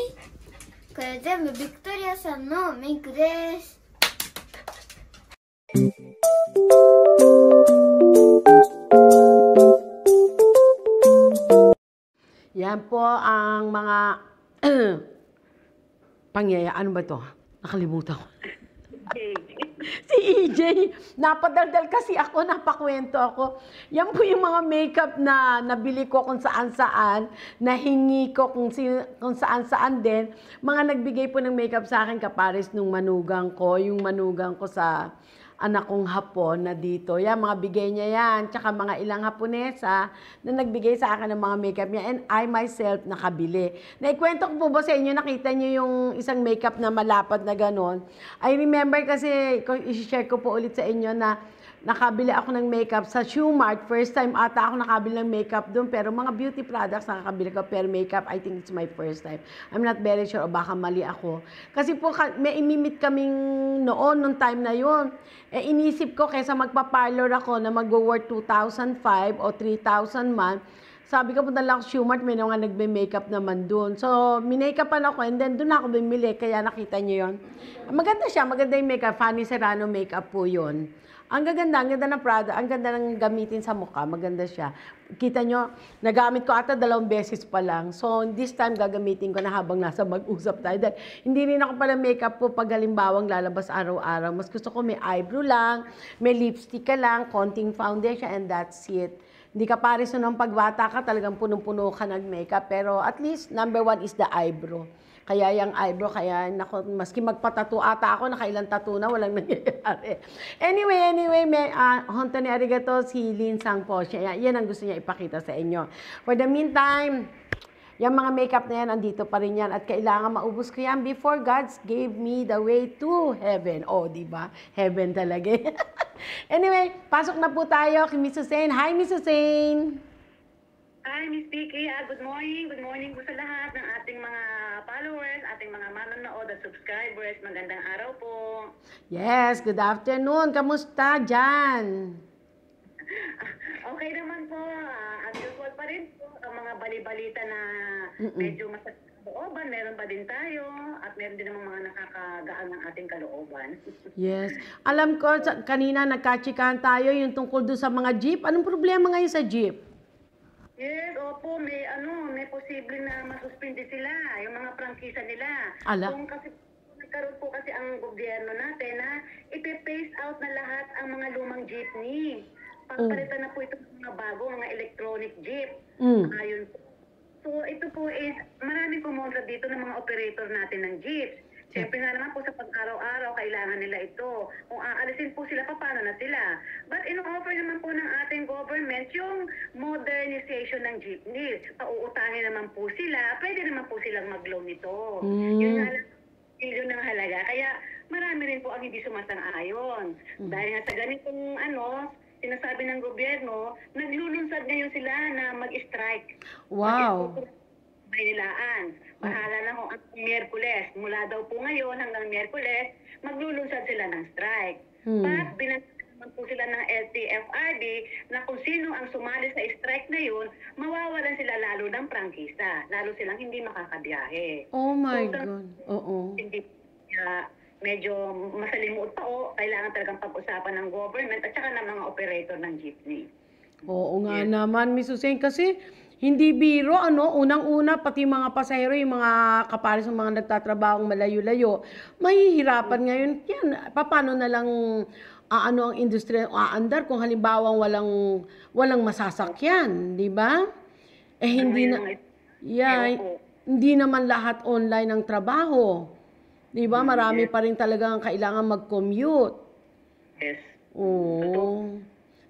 J: これ全部ビクトリアさんのメイクです。
G: Yan po ang mga ano ba to? Nakalimutan ko. Si EJ, napadaldal kasi ako, napakwento ako. Yan po yung mga makeup na nabili ko kung saan-saan, nahingi ko kung saan-saan din. Mga nagbigay po ng makeup sa akin kapares nung manugang ko, yung manugang ko sa anak kong Hapon na dito. Yan, mga bigay niya yan. Tsaka mga ilang Haponesa na nagbigay sa akin ng mga makeup niya. And I myself nakabili. Naikwento ko po ba sa inyo, nakita niyo yung isang makeup na malapad na ganon. I remember kasi, i-share ko po ulit sa inyo na nakabili ako ng makeup sa Shoe Mart. First time ata ako nakabili ng makeup doon. Pero mga beauty products nakakabili ko. Pero makeup, I think it's my first time. I'm not very sure o baka mali ako. Kasi po may imimit kaming noon, nung time na yun. Inisip ko kaysa magpa-parlor ako na mag-worth 2,005 o 3,000 man. Sabi ko, punta lang ako Shoe Mart, may mga nagbe-makeup naman doon. So, minake-upan ako and then doon ako bumili. Kaya nakita niyo yun. Maganda siya, maganda yung makeup. Fanny Serrano makeup po yun. Ang ganda ng product, ang ganda ng gamitin sa mukha, maganda siya. Kita nyo, nagamit ko ata 2 beses pa lang. So, this time gagamitin ko na habang nasa mag-usap tayo. Dahil hindi rin ako pala makeup po pag halimbawang lalabas araw-araw. Mas gusto ko may eyebrow lang, may lipstick ka lang, konting foundation, and that's it. Hindi ka pares nung pagbata ka, talagang punong-puno ka nag-makeup. Pero at least, number 1 is the eyebrow. Kaya yung eyebrow, kaya nako, maski magpatattoo ata ako, nakailang tattoo na, walang nangyayari. Anyway, may honto ni arigato, si Lin Sang po. Yan ang gusto niya ipakita sa inyo. For the meantime, yung mga makeup na yan, andito pa rin yan. At kailangan maubos ko yan before God gave me the way to heaven. Oh, di ba? Heaven talaga. Anyway, pasok na po tayo kay Miss Hussein. Hi, Miss Hussein!
M: Hi, Miss Vicky. Good morning. Good morning po sa lahat ng ating mga followers, ating mga manonood at subscribers. Magandang araw po.
G: Yes, good afternoon. Kamusta dyan?
M: Okay naman po. As usual pa rin po. Ang mga bali-balita na medyo masakit sa kalooban, meron pa din tayo. At meron din naman mga nakakagaan ng ating kalooban.
G: Yes. Alam ko, kanina nagkatsikahan tayo yung tungkol doon sa mga jeep. Anong problema ngayon sa jeep?
M: Yes, opo, may posible na masuspindi sila, yung mga prangkisa nila.
G: Ala.
M: Kung kasi nagkaroon po kasi ang gobyerno natin na ipe-phase out na lahat ang mga lumang jeepney. Pagpalitan na po ito ng mga bago, mga electronic jeep. Ayun po. So ito po is maraming kumontra dito ng mga operator natin ng jeeps. Siyempre nga naman po sa pag-araw-araw, kailangan nila ito. Kung aalisin po sila, paano na sila? But ino-offer naman po ng ating government yung modernization ng jeepney. Pauutahin naman po sila, pwede naman po silang mag-loan nito. Yun nga lang, bilyon ng halaga. Kaya marami rin po ang hindi sumasang-ayon. Dahil nga sa ganitong sinasabi ng gobyerno, naglulunsad ngayon sila na mag-strike.
G: Wow!
M: Nilaan. Bahala na kung ang Miyerkules. Mula daw po ngayon hanggang Miyerkules, maglulunsad sila ng strike. But binansagan po sila ng LTFRB na kung sino ang sumali sa strike na yun, mawawalan sila lalo ng prangkisa. Lalo silang hindi makakabiyahe.
I: Oh my God. Oo.
M: Hindi medyo masalimuot pa kailangan talagang pag-usapan ng government at saka ng mga operator ng jeepney.
I: Oo nga naman, Miss Hussein, kasi hindi biro, unang-una, pati mga pasahero, yung mga kapares ng mga nagtatrabahong malayo-layo, mahihirapan ngayon. Yan, paano na lang ang industriya aandar kung halimbawa walang masasakyan, di ba? Hindi naman lahat online ang trabaho. Di ba? Marami pa rin talagang kailangan mag-commute.
M: Yes.
I: Oo.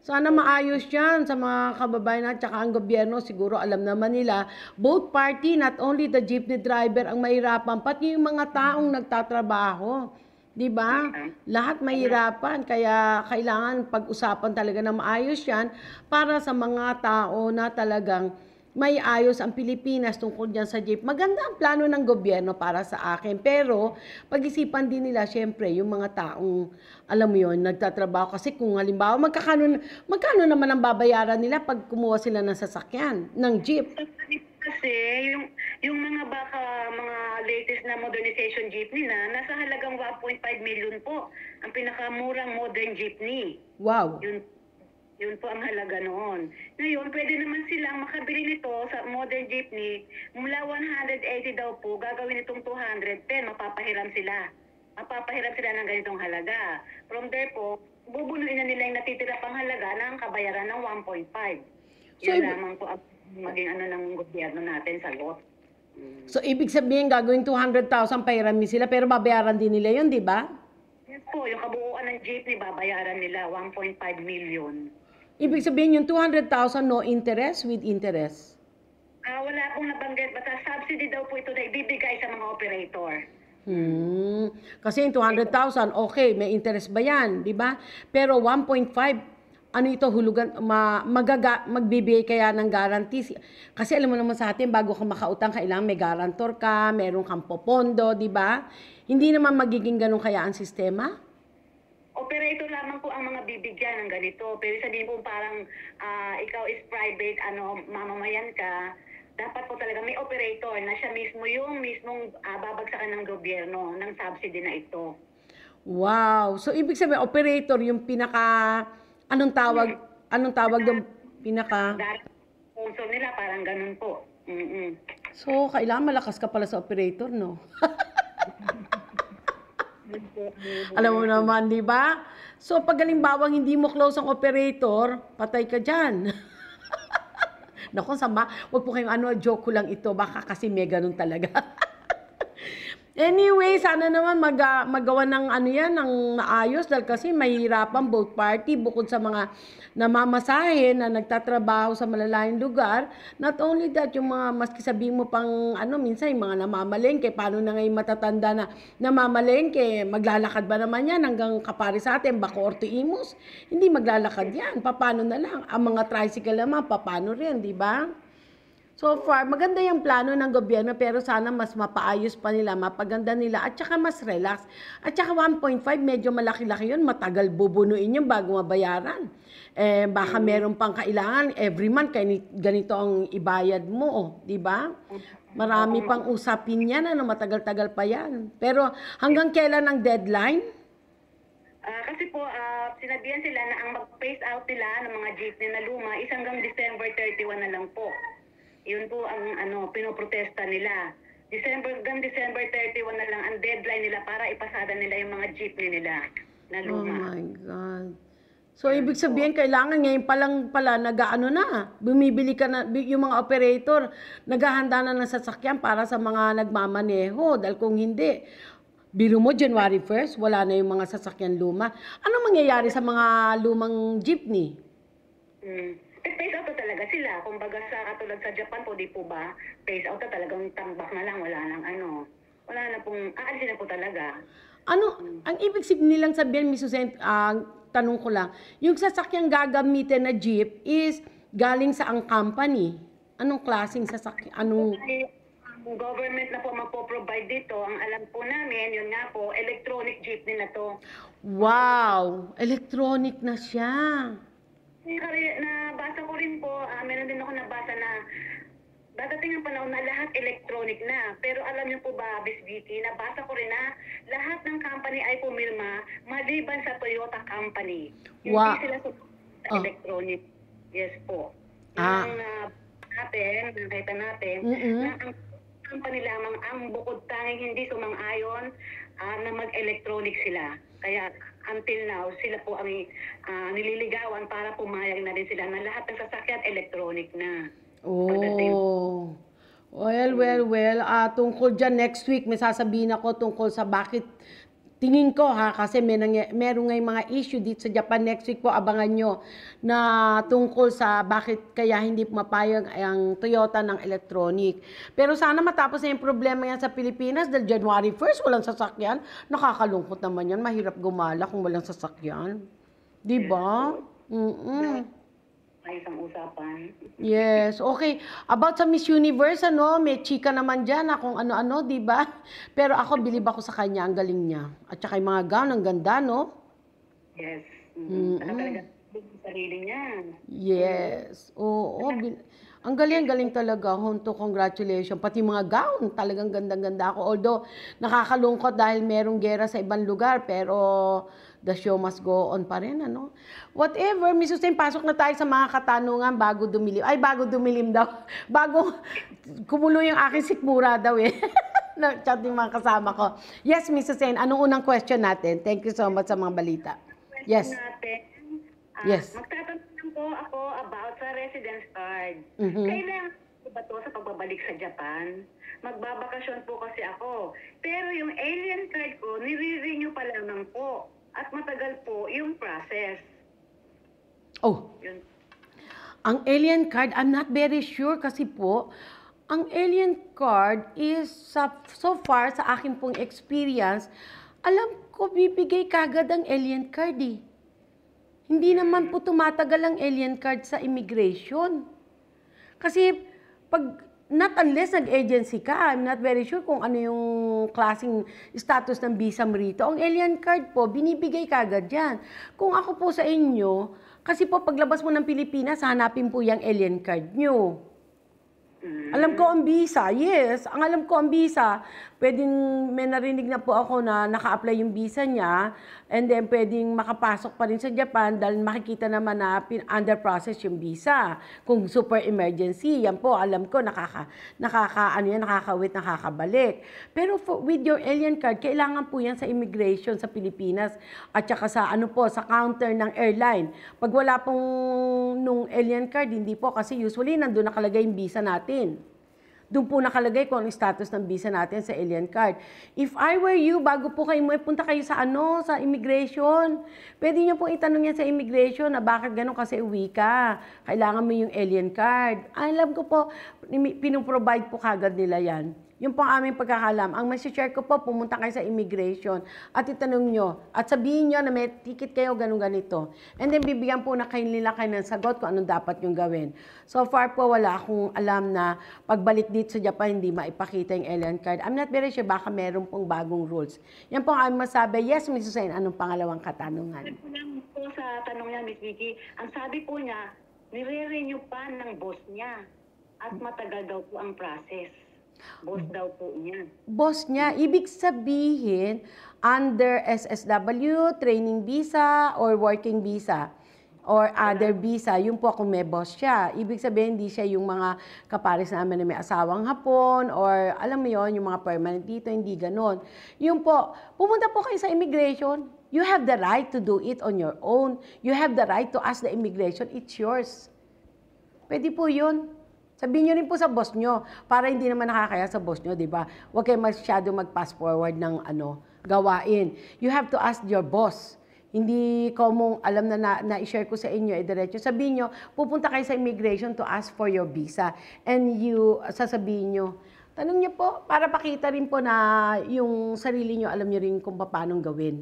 I: Sana maayos yan sa mga kababayan at saka ang gobyerno. Siguro alam naman nila, both party, not only the jeepney driver ang mahirapan, pati yung mga taong nagtatrabaho. Di ba? Lahat mahirapan. Kaya kailangan pag-usapan talaga na maayos yan para sa mga tao na talagang may ayos ang Pilipinas tungkol dyan sa jeep. Maganda ang plano ng gobyerno para sa akin. Pero, pag-isipan din nila, syempre, yung mga taong, alam mo yun, nagtatrabaho. Kasi kung halimbawa, magkano naman ang babayaran nila pag kumuha sila ng sasakyan, ng jeep?
M: Kasi, yung mga latest na modernization jeepney nasa halagang 1.5 million po. Ang pinakamurang modern jeepney.
I: Wow.
M: Yun po ang halaga noon. Ngayon, pwede naman silang makabili nito sa modern jeepney. Mula 180 daw po, gagawin itong 210, mapapahiram sila. Mapapahiram sila ng ganitong halaga. From there po, bubunuin na nila yung natitira pang halaga ng kabayaran ng 1.5. Yun lamang po ang maging ng gobyerno natin sa lot.
I: So, ibig sabihin, gagawin 200,000 pahirami sila, pero babayaran din nila yun, di ba?
M: Yes po, yung kabuuan ng jeepney, babayaran nila 1.5 million.
I: Ibig sabihin yung 200,000 no interest with interest?
M: Wala pong nabanggit. Basta subsidy daw po ito na ibibigay sa mga operator.
I: Kasi yung 200,000, okay, may interest ba yan? Di ba? Pero 1.5, ano ito, hulugan, magbibigay kaya ng guarantee. Kasi alam mo naman sa atin, bago ka makautang, kailangan may guarantor ka, meron kang popondo, di ba? Hindi naman magiging ganun kaya ang sistema?
M: Operator lamang po ang mga bibigyan ng ganito. Pero sabihin po parang ikaw is private, mamamayan ka, dapat po talaga may operator na siya mismo yung mismong babagsakan ng gobyerno ng subsidy na ito.
I: Wow! So, ibig sabihin, operator yung anong tawag doon?
M: Sponsor nila, parang ganun po.
I: So, kailangan malakas ka pala sa operator, no? Alam mo naman, di ba? So, pag halimbawang hindi mo close ang operator, patay ka dyan. Naku, sama. Huwag po kayong joke ko lang ito. Baka kasi may ganun talaga. Anyway, sana naman magawa ng ng maayos dahil kasi mahirapan both party bukod sa mga namamasahe na nagtatrabaho sa malalayong lugar. Not only that, yung mga maski sabihin mo pang minsan yung mga namamalengke, paano na ngayon matatanda na namamalengke, maglalakad ba naman yan hanggang kapari sa atin, Bacoor to Imus? Hindi maglalakad yan. Paano na lang? Ang mga tricycle naman, paano rin, di ba? So far, maganda yung plano ng gobyerno pero sana mas mapaayos pa nila, mapaganda nila at saka mas relax. At saka 1.5, medyo malaki-laki yun, matagal bubunuin yun bago mabayaran. Baka meron pang kailangan, every month, ganito ang ibayad mo, di ba? Marami pang usapin yan, matagal-tagal pa yan. Pero hanggang kailan ang deadline?
M: Kasi po, sinabihan sila na ang mag-phase out nila ng mga jeepney na luma is hanggang December 31 na lang po. Yun po ang pinoprotesta nila. Hanggang December 31 na lang ang deadline nila para ipasada nila yung mga jeepney nila na luma.
I: Oh my God. So, ibig sabihin, kailangan ngayon pala bumibili ka na, yung mga operator, naghahanda na ng sasakyan para sa mga nagmamaneho. Dahil kung hindi, biro mo, January 1st, wala na yung mga sasakyan luma. Ano mangyayari sa mga lumang jeepney?
M: Phase out na talaga sila. Kumbaga katulad sa Japan po, di po ba? Phase out na talagang tambak na lang. Wala na pong, aalisin na po talaga.
I: Ang ibig nilang sabihin, Miss Hussein, tanong ko lang, yung sasakyang gagamitin na jeep is galing sa ang company. Anong klaseng sasakyan?
M: government na po magpo-provide dito. Ang alam po namin, yun nga po, electronic jeepney na to.
I: Wow! Electronic na siya.
M: Nabasa ko rin po, meron din ako nabasa na dadating ang panahon na lahat electronic na. Pero alam niyo po ba, Miss Vicky, nabasa ko rin na lahat ng company ay pumirma maliban sa Toyota Company.
I: Wow.
M: Hindi sila sa electronic. Yes po. Nakita natin, na ang company lamang ang bukod tanging hindi sumang-ayon na mag-electronic sila. Kaya until now, sila po ang nililigawan para pumayag na rin sila na lahat ng sasakyan electronic na.
I: Oh. Well. Tungkol dyan next week, may sasabihin ako tungkol sa bakit tingin ko kasi meron ngay mga issue dito sa Japan next week po, abangan nyo na tungkol sa bakit kaya hindi mapayag ang Toyota ng electronic. Pero sana matapos na yung problema yan sa Pilipinas dahil January 1st, walang sasakyan. Nakakalungkot naman yan, mahirap gumala kung walang sasakyan. Diba?
M: Isang usapan.
I: Yes, okay. About sa Miss Universe, may chika naman dyan kung ano-ano, di ba? Pero ako, bilib ako sa kanya, ang galing niya. At saka yung mga gown, ang ganda, no?
M: Yes. Talaga sa sarili niya.
I: Yes. Oo. Ang galing talaga. Honto, congratulations. Pati mga gown, talagang ganda-ganda ako. Although, nakakalungkot dahil merong gera sa ibang lugar, pero the show must go on pa rin, ano? Whatever, Miss Hussein, pasok na tayo sa mga katanungan bago dumilim. Ay, bago dumilim daw. Bago kumulo yung aking sikmura daw eh. Chat yung mga kasama ko. Yes, Miss Hussein, anong unang question natin? Thank you so much sa mga balita. Yes. Yes.
M: Magtatanong lang po ako about sa residence card. Kailangan ba to sa pagbabalik sa Japan? Magbabakasyon po kasi ako. Pero yung alien card ko, nire-renew pa lamang po. At matagal po yung process.
I: Oh.
M: Yun.
I: Ang alien card, I'm not very sure kasi po, ang alien card is, so far sa akin pong experience, alam ko bibigay kagad ang alien card eh. Hindi naman po tumatagal ang alien card sa immigration. Kasi not unless nag-agency ka, I'm not very sure kung ano yung klaseng status ng visa mo rito. Ang alien card po, binibigay kagad yan. Kung ako po sa inyo, kasi po paglabas mo ng Pilipinas, hanapin po yung alien card nyo. Alam ko ang visa, yes. Ang alam ko ang visa, pwedeng may narinig na po ako na naka-apply yung visa niya and then pwedeng makapasok pa rin sa Japan dahil makikita naman na under process yung visa. Kung super emergency, yan po, alam ko, nakakawit, nakakabalik. Pero with your alien card, kailangan po yan sa immigration sa Pilipinas at saka sa sa counter ng airline. Pag wala pong nung alien card, hindi po kasi usually nandun nakalagay yung visa natin. Doon po nakalagay kung ang status ng visa natin sa alien card. If I were you, bago po kayo punta kayo sa sa immigration, pwede niyo pong itanong yan sa immigration na bakit gano'n kasi uwi ka. Kailangan mo yung alien card. Alam ko po, pinuprovide po kagad nila yan. Yung pong aming pagkakalam. Ang share ko po, pumunta kayo sa immigration at itanong nyo at sabihin nyo na may ticket kayo, ganito. And then bibigyan po na kayo nila ng sagot kung anong dapat yung gawin. So far po, wala akong alam na pagbalik dito sa Japan, hindi maipakita yung alien card. I'm not very sure, baka meron pong bagong rules. Yan po ang aming masabi. Yes, Ms. Hussein, anong pangalawang katanungan?
M: Po sa tanong niya, Ms. Vicky, ang sabi po niya, nire-renew pa ng boss niya at matagal daw po ang process. Boss daw po niya.
I: Boss niya, ibig sabihin, under SSW, training visa, or working visa, or other visa, yun po kung may boss siya. Ibig sabihin, hindi siya yung mga kapares namin na may asawang Hapon, or alam mo yon yung mga permanent dito, hindi ganon. Yun po, pumunta po kayo sa immigration. You have the right to do it on your own. You have the right to ask the immigration, it's yours. Pwede po yun. Sabihin nyo rin po sa boss nyo, para hindi naman nakakaya sa boss nyo, di ba? Huwag kayo masyado mag-pass forward ng gawain. You have to ask your boss. Hindi ko mong alam na i-share ko sa inyo, diretso. Sabihin nyo, pupunta kayo sa immigration to ask for your visa. And sasabihin nyo, tanong nyo po, para pakita rin po na yung sarili nyo, alam nyo rin kung paano gawin.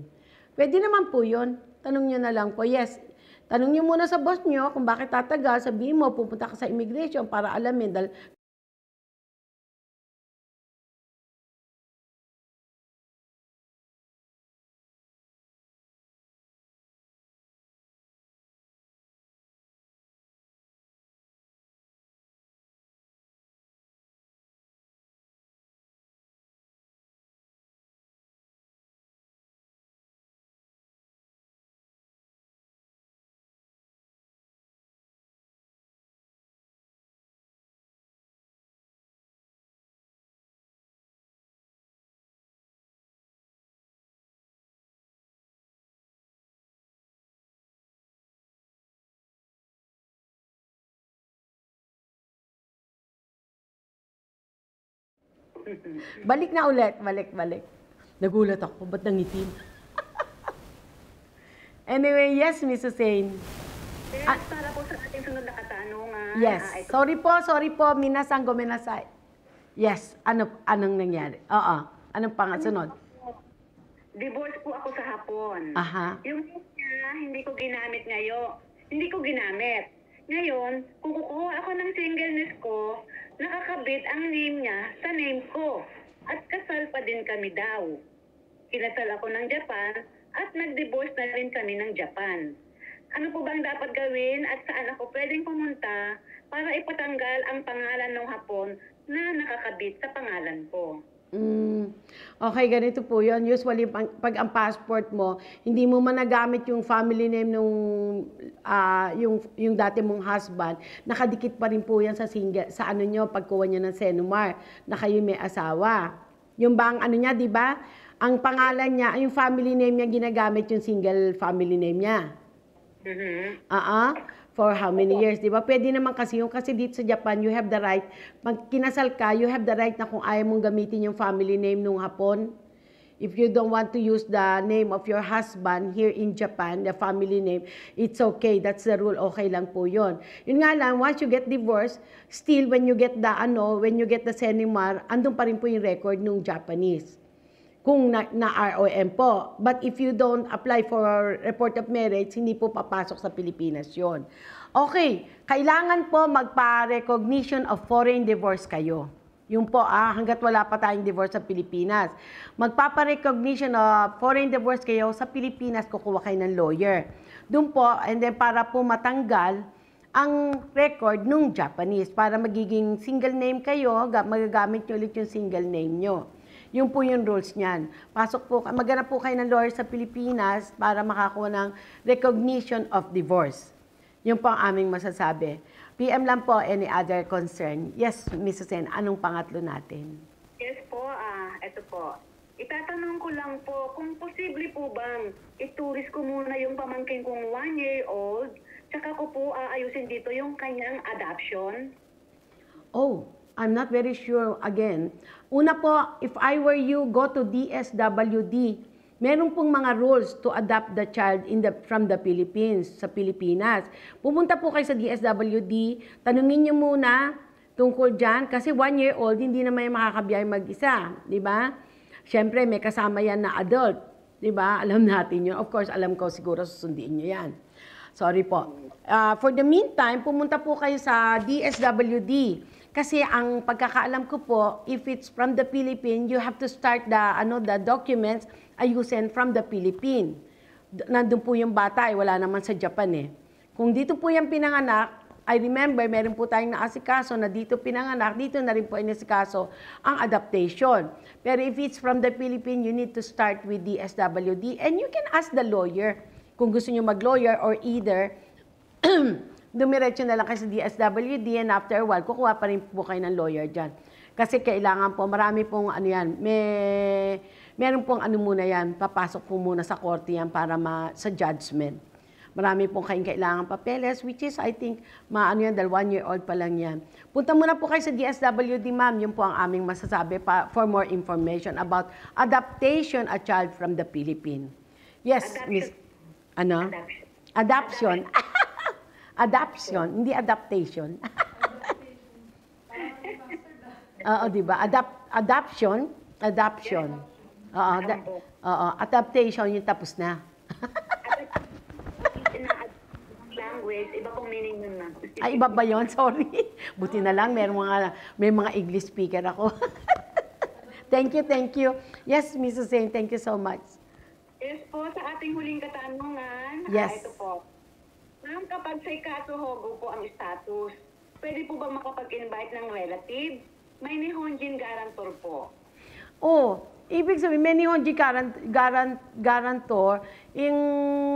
I: Pwede naman po yun. Tanong nyo na lang po, yes. Tanong niyo muna sa boss niyo kung bakit tatagal, sabihin mo, pupunta ka sa immigration para alamin. Dahil
G: Balik na ulit. Balik. Nagulat ako. Ba't nangitim? Anyway, yes, Miss Hussein.
M: Para po sa ating sunod na katanungan.
G: Yes. Sorry po. Minasang gomenasay. Yes. Anong nangyari? Oo. Anong pangasunod?
M: Divorce po ako sa hapon.
G: Aha.
M: Yung niya, hindi ko ginamit ngayon. Ngayon, kung kukuha ako ng singleness ko, nakakabit ang name niya sa name ko. At kasal pa din kami daw. Kinasal ako ng Japan at nag-divorce na rin kami ng Japan. Ano po bang dapat gawin at saan ako pwedeng pumunta para ipatanggal ang pangalan ng Hapon na nakakabit sa pangalan ko?
G: Okay, ganito po yun. Usually, pag ang passport mo, hindi mo man nagamit yung family name nung yung dati mong husband, nakadikit pa rin po yan sa ano nyo, pagkuha niya ng Senomar, na kayo may asawa. Yung bang ano niya, di ba? Ang pangalan niya, yung family name niya, ginagamit yung single family name niya. For how many years, di ba? Pwede naman kasi dito sa Japan, you have the right, pag kinasal ka, you have the right na kung ayaw mong gamitin yung family name nung Hapon. If you don't want to use the name of your husband here in Japan, the family name, it's okay. That's the rule. Okay lang po yun. Yun nga lang, once you get divorced, still when you get the Senomar, andun pa rin po yung record nung Japanese. Kung na ROM po. But if you don't apply for report of marriage, hindi po papasok sa Pilipinas yon. Okay, kailangan po magpa-recognition of foreign divorce kayo. Yung po, hanggat wala pa tayong divorce sa Pilipinas. Magpapa-recognition of foreign divorce kayo sa Pilipinas, kukuha kayo ng lawyer. Doon po, and then para po matanggal ang record nung Japanese, para magiging single name kayo, magagamit nyo ulit yung single name nyo. Yung po yung rules niyan. Maghanap po kayo ng lawyer sa Pilipinas para makakuha ng recognition of divorce. Yung po ang aming masasabi. PM lang po, any other concern? Yes, Mrs. Sen, anong pangatlo natin?
M: Yes po, ito po. Itatanong ko lang po, kung posible po bang ituris ko muna yung pamangkin kong 1-year-old, tsaka ko po aayusin dito yung kanyang adoption?
G: Oh, I'm not very sure again. Una po, if I were you, go to DSWD. Meron pong mga rules to adopt the child from the Philippines, sa Pilipinas. Pumunta po kayo sa DSWD, tanungin niyo muna tungkol dyan, kasi 1-year-old, hindi naman makakabiyay mag-isa, di ba? Siyempre, may kasama yan na adult, di ba? Alam natin yun. Of course, alam ko siguro susundiin niyo yan. Sorry po. For the meantime, pumunta po kayo sa DSWD. Kasi ang pagkakaalam ko po, if it's from the Philippines, you have to start the documents ayusin from the Philippines. Nandun po yung bata, wala naman sa Japan eh. Kung dito po yung pinanganak, I remember, meron po tayong naasikaso na dito pinanganak, dito na rin po inasikaso ang adaptation. Pero if it's from the Philippines, you need to start with the SWD and you can ask the lawyer kung gusto nyo mag-lawyer or either dumiretso na lang kayo sa DSWD and after a while, kukuha pa rin po kayo ng lawyer dyan. Kasi kailangan po, marami pong ano yan, meron pong ano muna yan, papasok po muna sa korte yan para sa judgment. Marami pong kailangan papeles, which is, I think, maano yan, dahil 1-year-old pa lang yan. Punta muna po kayo sa DSWD, ma'am. Yun po ang aming masasabi for more information about adaptation a child from the Philippines. Yes, Miss. Ano? Adoption. Adoption, hindi adaptation. Oo, di ba? Adoption. Oo, adaptation, yung tapos na.
M: Language, iba pong meaning nun na.
G: Ay, iba ba yun? Sorry. Buti na lang, may mga English speaker ako. Thank you. Yes, Mrs. Zane, thank you so much.
M: Yes po, sa ating huling katanungan,
G: yes.
M: Ito po. Ma'am, kapag sa Ikatsuhogo po ang status, pwede po bang makapag-invite ng relative? May Nihonjin guarantor po.
G: Oh, ibig sabihin, may Nihonjin guarantor, yung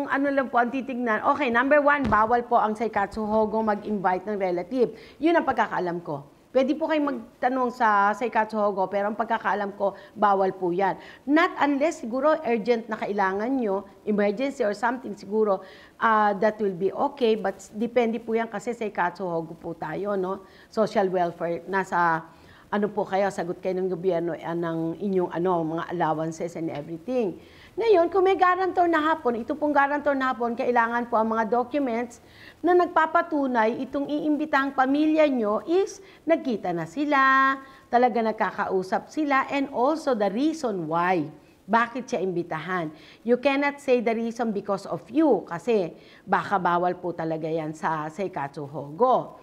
G: ano lang po ang titignan. Okay, number 1, bawal po ang sa Ikatsuhogo mag-invite ng relative. Yun ang pagkakaalam ko. Pwede po kayong magtanong sa Ikatsuhogo, pero ang pagkakaalam ko, bawal po yan. Not unless siguro urgent na kailangan nyo, emergency or something, siguro that will be okay. But depende po yan kasi sa Ikatsuhogo po tayo, no? Social welfare, nasa
I: ano po kayo, sagot kayo ng gobyerno ng inyong mga allowances and everything. Ngayon, kung may guarantor na hapon, ito pong guarantor na hapon, kailangan po ang mga documents na nagpapatunay itong iimbitang pamilya nyo is nagkita na sila, talaga nakakausap sila, and also the reason why. Bakit siya imbitahan? You cannot say the reason because of you, kasi baka bawal po talaga yan sa Seikatsu Hogo.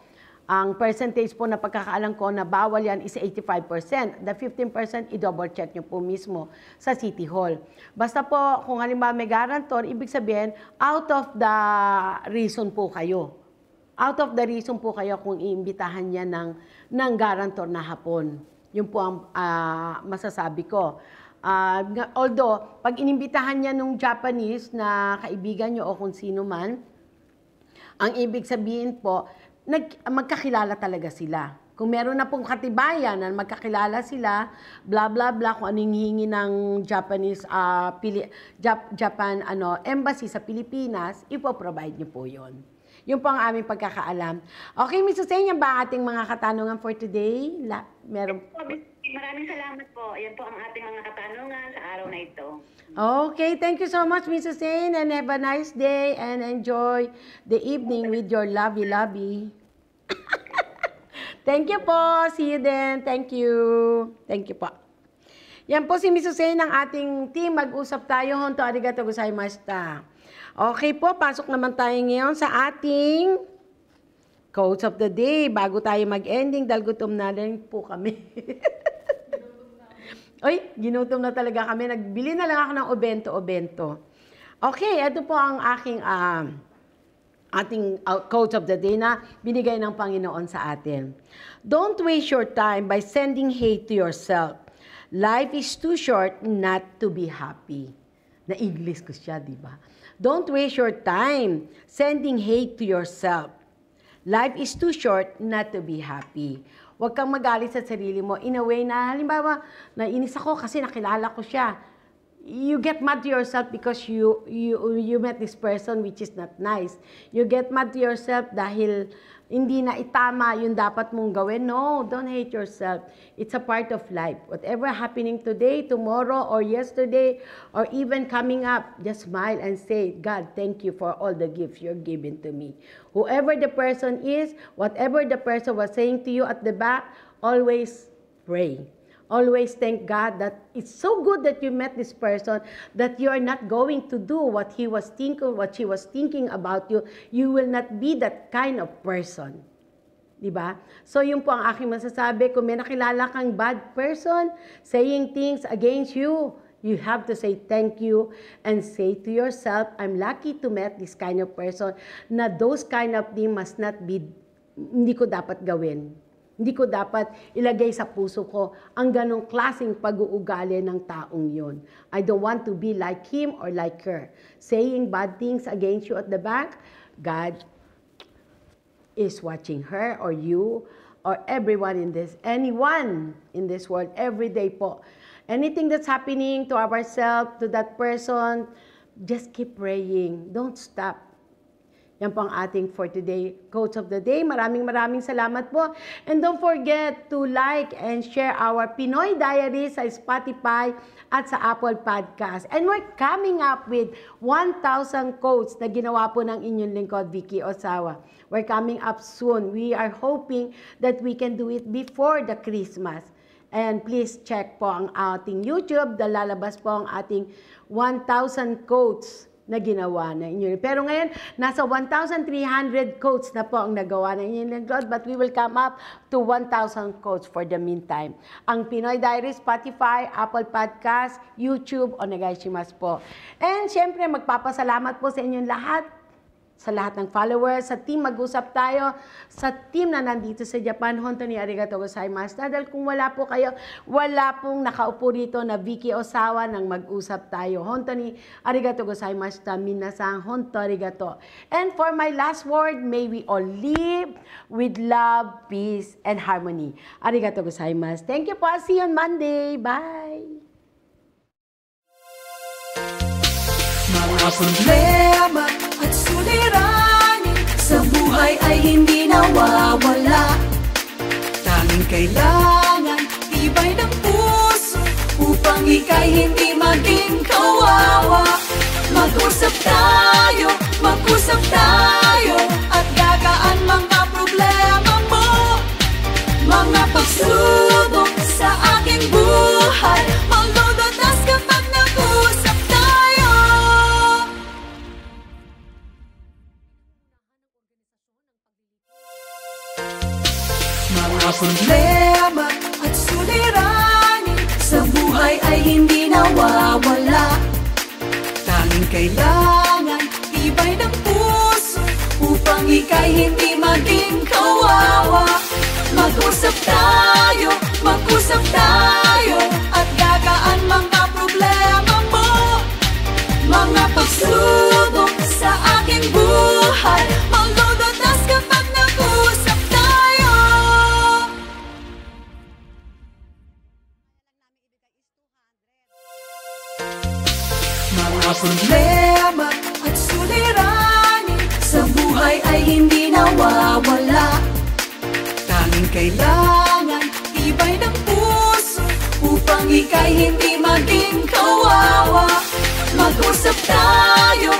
I: Ang percentage po na pagkakaalam ko na bawal yan is 85%. The 15% i-double check nyo po mismo sa City Hall. Basta po, kung halimbawa may guarantor, ibig sabihin, out of the reason po kayo. Out of the reason po kayo kung iimbitahan niya ng guarantor na hapon. Yun po ang masasabi ko. Although, pag inimbitahan niya nung Japanese na kaibigan niyo o kung sino man, ang ibig sabihin po, magkakilala talaga sila. Kung meron na pong katibayan na magkakilala sila, blah blah blah, kung anong hihingi ng Japanese Japan embassy sa Pilipinas, ipo-provide niyo po 'yon. Yun po ang aming pagkakaalam. Okay, Ms. Hussein, yan ba ating mga katanungan for today? Meron.
M: Maraming salamat po. Yan po ang ating mga katanungan sa araw na ito.
I: Okay, thank you so much, Ms. Hussein, and have a nice day and enjoy the evening with your lovey. Thank you po. See you then. Thank you. Thank you po. Yan po si Ms. Hussein ng ating team. Mag-usap tayo. Honto arigatou gozaimashita. Okay po, pasok naman tayo ngayon sa ating quotes of the day. Bago tayo mag-ending, dahil gutom na rin po kami. Oy, ginutom na talaga kami. Nagbili na lang ako ng obento. Okay, ito po ang aking ating quotes of the day na binigay ng Panginoon sa atin. Don't waste your time by sending hate to yourself. Life is too short not to be happy. Na-English ko siya, di ba? Don't waste your time sending hate to yourself. Life is too short not to be happy. Huwag kang magalit sa sarili mo in a way na, halimbawa, nainis ako kasi nakilala ko siya. You get mad to yourself because you met this person which is not nice. You get mad to yourself dahil hindi na itama yung dapat mong gawin. No, don't hate yourself. It's a part of life. Whatever happening today, tomorrow, or yesterday, or even coming up, just smile and say, God, thank you for all the gifts you're giving to me. Whoever the person is, whatever the person was saying to you at the back, always pray. Always thank God that it's so good that you met this person, that you are not going to do what he was thinking, what she was thinking about you. You will not be that kind of person. Diba? So yun po ang aking masasabi. Kung may nakilala kang bad person, saying things against you, you have to say thank you and say to yourself, I'm lucky to meet this kind of person, na those kind of things must not be, hindi ko dapat gawin. Hindi ko dapat ilagay sa puso ko ang ganong klaseng pag-uugali ng taong yon. I don't want to be like him or like her. Saying bad things against you at the back, God is watching her or you or everyone in this, anyone in this world, every day po. Anything that's happening to ourselves, to that person, just keep praying. Don't stop. Yan po ang ating for today, quotes of the day. Maraming salamat po. And don't forget to like and share our Pinoy Diary sa Spotify at sa Apple Podcast. And we're coming up with 1,000 quotes na ginawa po ng inyong lingkod, Vicky Osawa. We're coming up soon. We are hoping that we can do it before the Christmas. And please check po ang ating YouTube. Lalabas po ang ating 1,000 quotes na ginawa na inyo. Pero ngayon, nasa 1,300 quotes na po ang nagawa na inyo ng God, but we will come up to 1,000 quotes for the meantime. Ang Pinoy Diary, Spotify, Apple Podcast, YouTube, onegaishimasu po. And syempre, magpapasalamat po sa inyong lahat, sa lahat ng followers, sa team Mag-usap Tayo, sa team na nandito sa Japan, honto ni arigatou gozaimashita. Dahil kung wala po kayo, wala pong nakaupo dito na Vicky Osawa ng Mag-usap Tayo. Honto ni arigatou gozaimashita, minasan, honto arigatou. And for my last word, may we all live with love, peace, and harmony. Arigatou gozaimasu. Thank you po. See you on Monday. Bye!
F: Mga problema at suliranin sa buhay ay hindi nawawala. Tanging kailangan tibay ng puso, upang ika'y hindi maging kawawa. Mag-usap tayo, at gagaan mga problema mo. Mga pagsubok sa aking buhay, malulutas kapag nag-usap tayo. Mga problema at suliranin sa buhay ay hindi nawawala. Tanging kailangan tibay ng puso, upang ika'y hindi maging kawawa. Mag-usap tayo, at gagaan mga problema mo. Mga pagsubok sa aking buhay, malulutas kapag nag-usap tayo. Mga problema at suliranin sa buhay ay hindi nawawala. Tanging kailangan tibay ng puso, upang ika'y hindi maging kawawa. Mag-usap tayo,